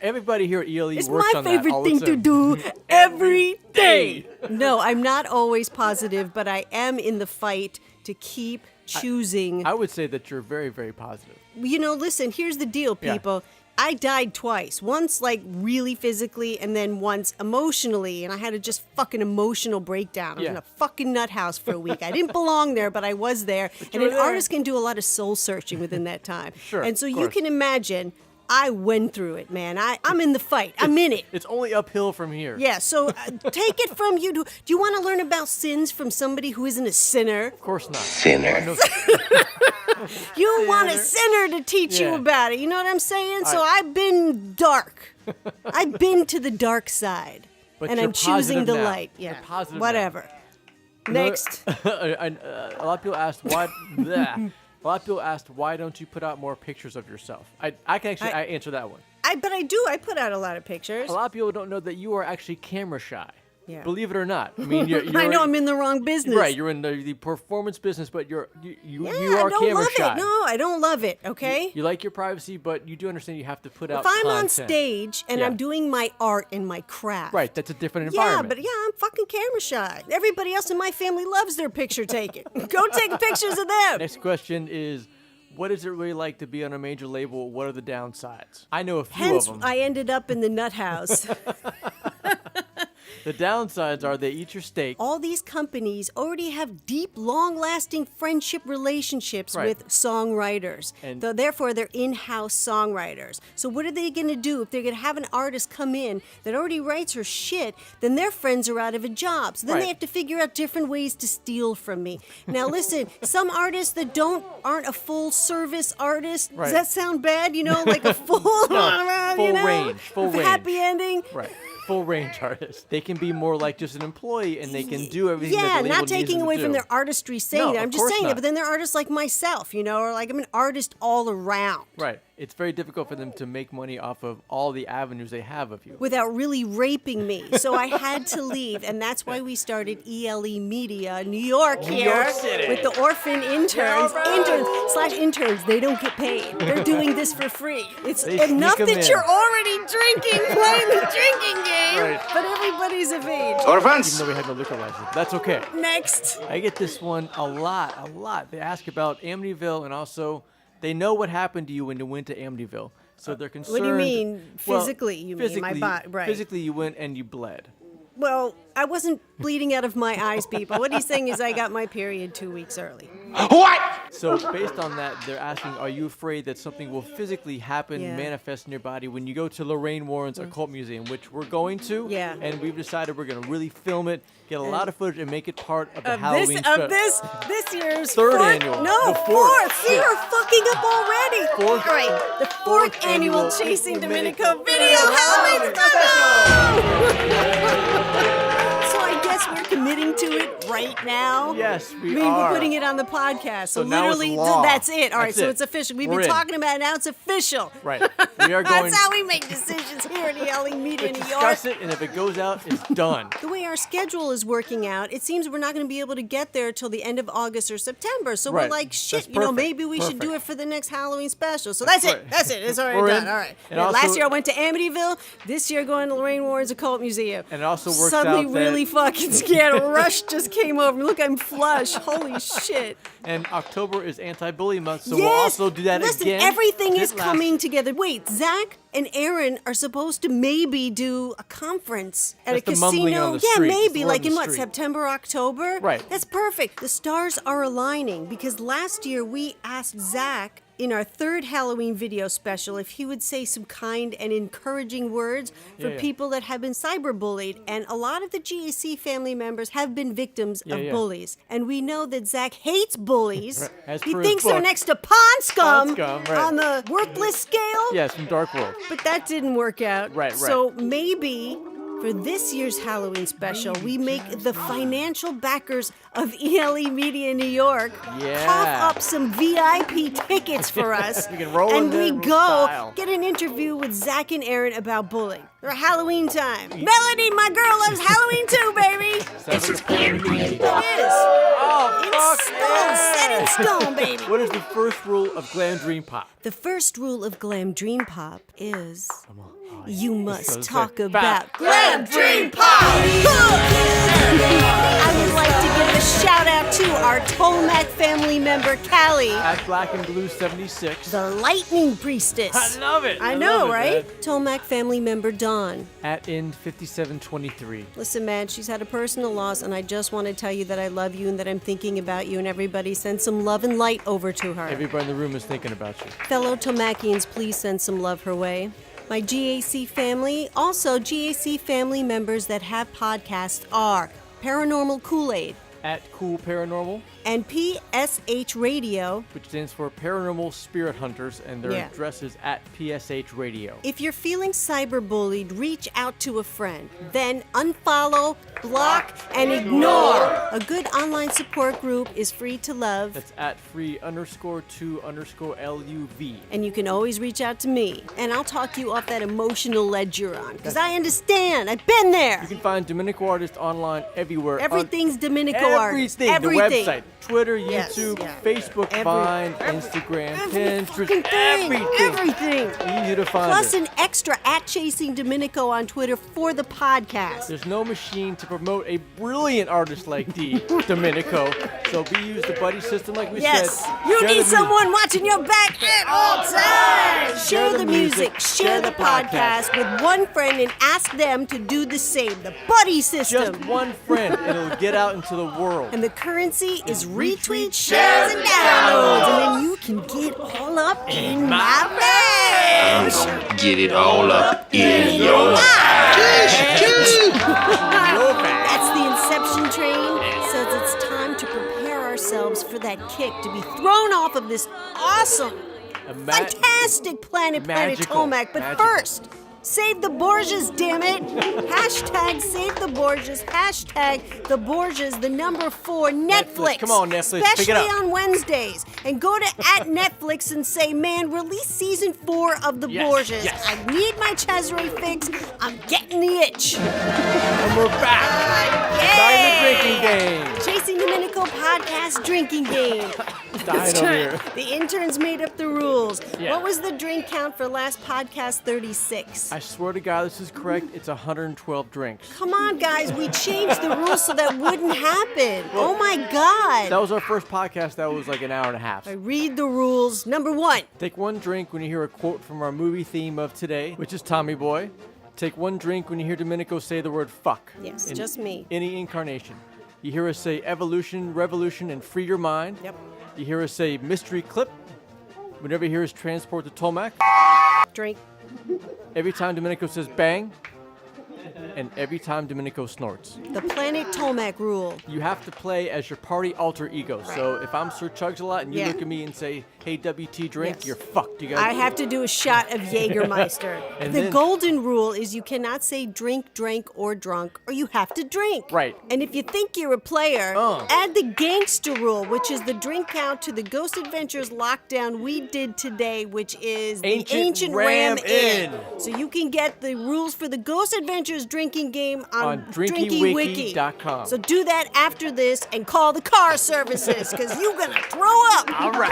Everybody here at ELE It's works my on that favorite all the thing to time. do every day. No, I'm not always positive, but I am in the fight to keep choosing. I would say that you're very, very positive. You know, listen, here's the deal, Yeah. people. I died twice. Once, like, really physically, and then once emotionally, and I had a just fucking emotional breakdown. I was in a fucking nut house for a week. I didn't belong there, but I was there. And were an there. artist can do a lot of soul searching within that time. Sure, And so of you course. can imagine, I went through it, man. I'm in the fight. I'm in it. It's only uphill from here. Yeah, so take it from you. Do you want to learn about sins from somebody who isn't a sinner? Of course not. Sinner. You want a sinner to teach you Yeah. about it. You know what I'm saying? So I- I've been dark. I've been to the dark side. But and you're I'm choosing positive the now. light. You're Yeah. positive now. Whatever. You know, Next. a lot of people asked why. Bleh. A lot of people asked why don't you put out more pictures of yourself. I can actually I answer that one. But I do. I put out a lot of pictures. A lot of people don't know that you are actually camera shy. Yeah. Believe it or not. I mean, you're I know I'm in the wrong business. Right, you're in the performance business, but you Yeah, are I don't camera love shy. it. No, I don't love it. Okay. You like your privacy, but you do understand you have to put out If I'm on content. stage and Yeah. I'm doing my art and my craft. Right, that's a different Yeah, environment. but I'm fucking camera shy. Everybody else in my family loves their picture taken. Go take pictures of them. Next question is, what is it really like to be on a major label? What are the downsides? I know a few Hence, of them. I ended up in the nut house. The downsides are they eat your steak. All these companies already have deep, long-lasting friendship relationships Right. with songwriters. And- Therefore, they're in-house songwriters. So what are they going to do if they're going to have an artist come in that already writes her shit? Then their friends are out of a job. So then Right. they have to figure out different ways to steal from me. Now, listen, some artists that aren't a full-service artist. Right. Does that sound bad? You know, like a full, full you know, range, full range. happy ending. Right. Full range artists. They can be more like just an employee and they can do everything that Yeah, the label not needs taking them away to from do. their artistry saying No, that. I'm of just course saying not. that, but then they're artists like myself, you know, or like I'm an artist all around. Right. It's very difficult for them to make money off of all the avenues they have of you. Without really raping me. So I had to leave, and that's why we started ELE Media New York New here York City. with the orphan interns. Interns, they don't get paid. They're doing this for free. It's They enough sneak 'em that in. you're already drinking, playing the drinking game, Right. but everybody's of age. Even though we have no liquor license. That's okay. Next. I get this one a lot. They ask about Amityville and also they know what happened to you when you went to Amityville. So they're concerned. What do you mean, Well, physically? You mean my body, right? Physically, you went and you bled. Well, I wasn't bleeding out of my eyes, people. What he's saying is I got my period 2 weeks early. What? So based on that, they're asking, are you afraid that something will physically happen, Yeah. manifest in your body when you go to Lorraine Warren's Occult Museum, which we're going to? Yeah. And we've decided we're going to really film it, get a lot of footage, and make it part of the Of Halloween this year's Third fourth, annual. No, The fourth. See, Shit. we're fucking up already. Fourth. All right, the fourth annual Chasing Dominico video Halloween special. So I guess we're committing to it right now. Yes, we I mean, are. we're putting it on the podcast. So, So now it's literally, law. that's it. All right, That's so it. it's official. We've We're been in. talking about it. Now it's official. Right. We are going That's how we make decisions here at ELE Media to New York. discuss it, and if it goes out, it's done. The way our schedule is working out, it seems we're not going to be able to get there till the end of August or September. So Right. we're like, shit, That's you know, perfect. maybe we should do Perfect. it for the next Halloween special. So that's it. Right. That's it. It's already We're done. in. All right. And And last also- year I went to Amityville. This year going to Lorraine Warren's Occult Museum. And it also works Suddenly out that- really fucking scared. A rush just came over me. Look, I'm flush. Holy shit. And October is anti-bully month, so yes. we'll also do that Listen, again. everything is Did last- coming together. Wait, Zach and Aaron are supposed to maybe do a conference at That's a the mumbling casino. on the Yeah, street. maybe. Word Like on in the what, street. September, October? Right. That's perfect. The stars are aligning because last year we asked Zach in our third Halloween video special if he would say some kind and encouraging words for Yeah, yeah. people that have been cyberbullied. And a lot of the GAC family members have been victims Yeah, of yeah. bullies. And we know that Zach hates bullies. Right, as He per his thinks they're book. next to pond scum, Pond scum, right. on the worthless scale. Yes, from Dark World. But that didn't work out. Right, right. So maybe for this year's Halloween special, we make the financial backers of ELE Media New York Yeah. cough up some VIP tickets for us. We can roll and in we there in go style. get an interview with Zach and Aaron about bullying. Or Halloween time. Melody, my girl, loves Halloween too, baby. It's It is. Oh, It's fuck stone, set in Stone, baby. What is the first rule of Glam Dream Pop? The first rule of Glam Dream Pop is you must So talk good. about Glam Dream Pop. I would like to give a shout out to our Tomac family member, Callie. At Black and Blue 76. The Lightning Priestess. I love it. I I know, love it, right? man. Tomac family member, Dawn. At in 5723. Listen, man, she's had a personal loss, and I just want to tell you that I love you and that I'm thinking about you, and everybody send some love and light over to her. Everybody in the room is thinking about you. Fellow Tomacians, please send some love her way. My GAC family, also GAC family members that have podcasts are Paranormal Kool-Aid At Cool Paranormal, and PSH Radio. which stands for Paranormal Spirit Hunters, and their Yeah. address is at PSH Radio. If you're feeling cyberbullied, reach out to a friend. Then unfollow, block, and ignore. A good online support group is free to love. That's at free_2_LUV. And you can always reach out to me, and I'll talk you off that emotional ledge you're on, because I understand. I've been there. You can find Dominico Artist online everywhere. Everything's Dominico Artist. Everything. Everything. The website, Twitter, Yes, YouTube, yeah. Facebook, Vine, Instagram, Pinterest, fucking thing. everything. Easy to find. Plus her. an extra at Chasing Dominico on Twitter for the podcast. There's no machine to promote a brilliant artist like Dominico. So we use the buddy system like we Yes, said. you Share need the someone watching your back at all times. Share the music, share the podcast with one friend and ask them to do the same. The buddy system. Just one friend, and it'll get out into the world. And the currency is retweet, shares, and downloads. And then you can get all up in my bag. Get it all up in your That's the Inception train. Says it's time to prepare ourselves for that kick to be thrown off of this awesome, fantastic planet Magical. Tomac. But Magical. first, save the Borgias, damn it! Hashtag save the Borgias. Hashtag the Borgias, the number 4 Netflix. Come on, Netflix, Especially pick it up. on Wednesdays. And go to at Netflix and say, man, release season 4 of the Yes, Borgias. yes. I need my Cesare fix. I'm getting the itch. And we're back. Starting the drinking game. Chasing Dominico podcast drinking game. Dying over here. The interns made up the rules. Yeah. What was the drink count for last podcast 36? I swear to God, this is correct. It's 112 drinks. Come on, guys. We changed the rules so that wouldn't happen. Oh, my God. That was our first podcast. That was like an hour and a half. I read the rules. Number 1. Take one drink when you hear a quote from our movie theme of today, which is Tommy Boy. Take one drink when you hear Dominico say the word fuck. Yes, in just me. Any incarnation. You hear us say evolution, revolution, and free your mind. Yep. You hear us say mystery clip. Whenever you hear us transport to Tomac. Drink. Every time Dominico says bang. And every time Dominico snorts. The Planet Tomac rule. You have to play as your party alter ego. So if I'm Sir Chugs-a-Lot and you Yeah. look at me and say, hey, WT drink, Yes. you're fucked. You got I have to do a shot of Jägermeister. And The then- golden rule is you cannot say drink, drank, or drunk, or you have to drink. Right. And if you think you're a player, add the gangster rule, which is the drink count to the Ghost Adventures lockdown we did today, which is the Ancient Ram Inn. So you can get the rules for the Ghost Adventures drinking game on DrinkyWiki.com. So do that after this and call the car services, because you're going to throw up. All right.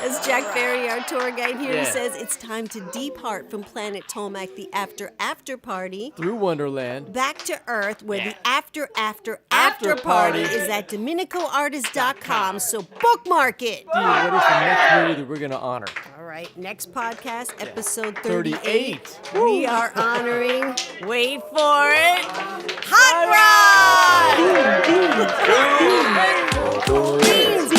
As Jack Ferry, our tour guide here, Yeah. he says it's time to depart from Planet Tomac, the after party, Through Wonderland. back to Earth, where the after party is at DominicoArtist.com. So bookmark it. What is the next movie that we're going to honor? All right, next podcast, episode 38. 38. We are honoring, wait for it, Hot Rod! Cool beans!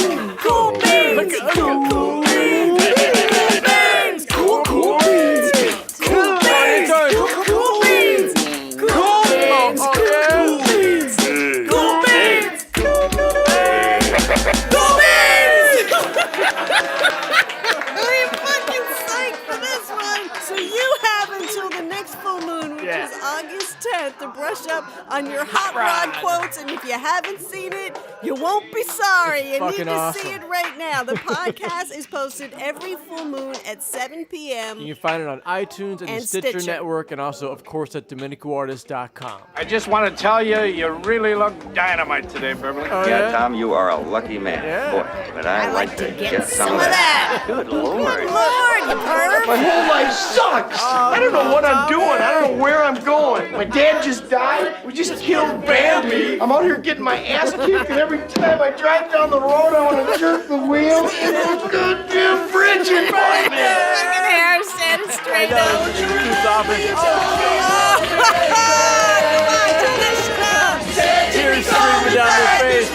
Cool beans! Cool beans! Cool beans! Cool beans! Cool beans! Cool beans! Cool beans! Cool beans! Are you fucking psyched for this one? So you have until the next full moon, which is August 10th, to brush up on your hot rod quotes, and if you haven't seen it, you won't be sorry. You need fucking to awesome. see it right now. The podcast is posted every full moon at 7 p.m. You can find it on iTunes and the And Stitcher Stitcher. Network, and also, of course, at DominicoArtist.com. I just want to tell you, you really look dynamite today, Beverly. Oh, yeah? Tom, you are a lucky man. Yeah. Boy, but I'd like to get some of that. Good Lord. Lord, you perv. My whole life sucks. I don't know what I'm doing. I don't know where I'm going. My dad just died. We just killed Bambi. I'm out here getting my ass kicked, and every time I drive down the road, I want to jerk the wheel in the goddamn bridge and find it. Look at there, standing straight up. Tears streaming down their face.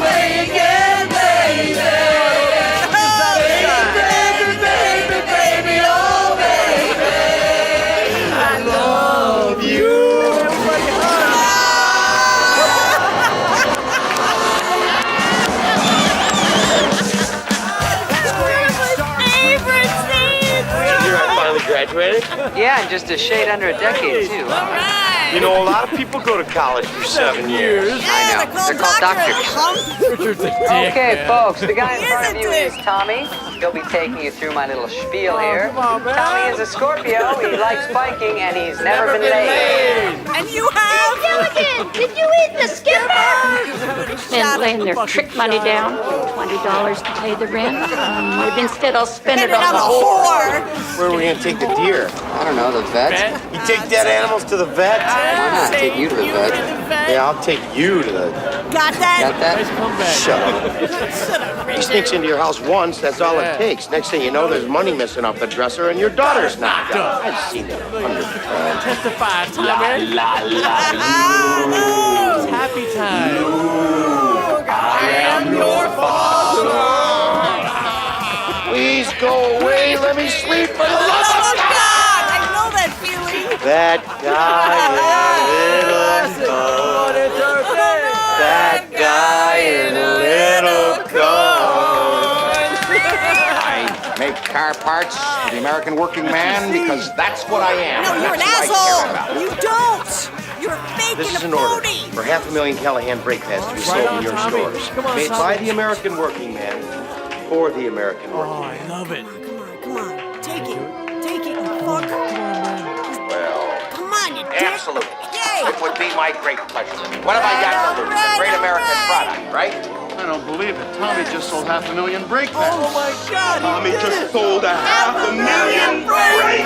Graduated? Yeah, in just a shade under a decade, too. You know, a lot of people go to college for 7 years. I know. They're called doctors. Richard's a dick, Okay, man. folks, the guy in He front is of a you dick. is Tommy. He'll be taking you through my little spiel here. come on, man. Tommy is a Scorpio. He likes biking, and he's never been laid. And you have? Pelican, did you eat the skipper? Men laying their trick money down, $20 to pay the rent. Maybe instead I'll spend it on the whore. Where are we going to take the deer? I don't know, the vet? You take dead animals to the vet? Why not take you to the vet? Yeah, I'll take you to the... Got that? Got that? Nice comeback. Shut up. Shut up, He Richard. sneaks into your house once, that's all it takes. Next thing you know, there's money missing off the dresser and your daughter's knocked out. I've seen that 100 times. Testify, Tommy. It's happy time. I am your father. Please go away. Let me sleep for the love of God. I know that feeling. That guy in a little coat. That guy in a little coat. I make car parts for the American working man because that's what I am. No, you're an asshole. You don't. You're fake This and is a an order phony. for 500,000 Callahan brake pads to be sold in your Tommy. stores. Come on, Made Tommy. by the American working man for the American working Oh, man. I love it. Come on. Take it. Take it, you fuck. Well, Come on, you dick. absolutely. Yay. It would be my great pleasure. What have I got to lose? A great American product, right? I don't believe it. Tommy just sold 500,000 brake pads. Oh my God. Tommy just sold 500,000 brake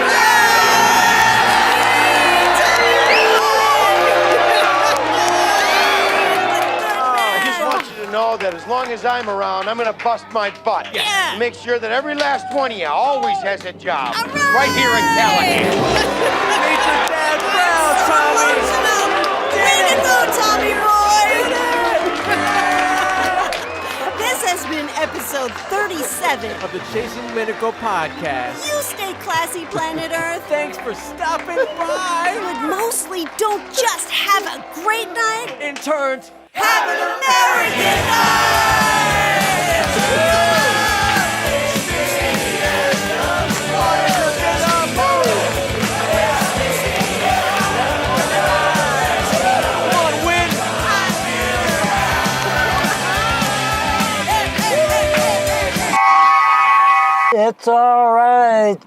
I just want you to know that as long as I'm around, I'm going to bust my butt. Yeah. To make sure that every last one of you always has a job. Right here in Callahan. Make your dad proud, Tommy. Way to go, Tommy Roy. This has been episode 37 Of the Chasing Dominico podcast. You stay classy, planet Earth. Thanks for stopping by. But mostly don't just have a great night. Interns, Have an American It's all right.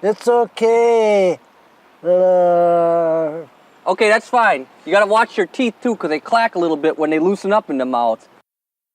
It's okay. Okay, that's fine. You gotta watch your teeth, too, because they clack a little bit when they loosen up in the mouth.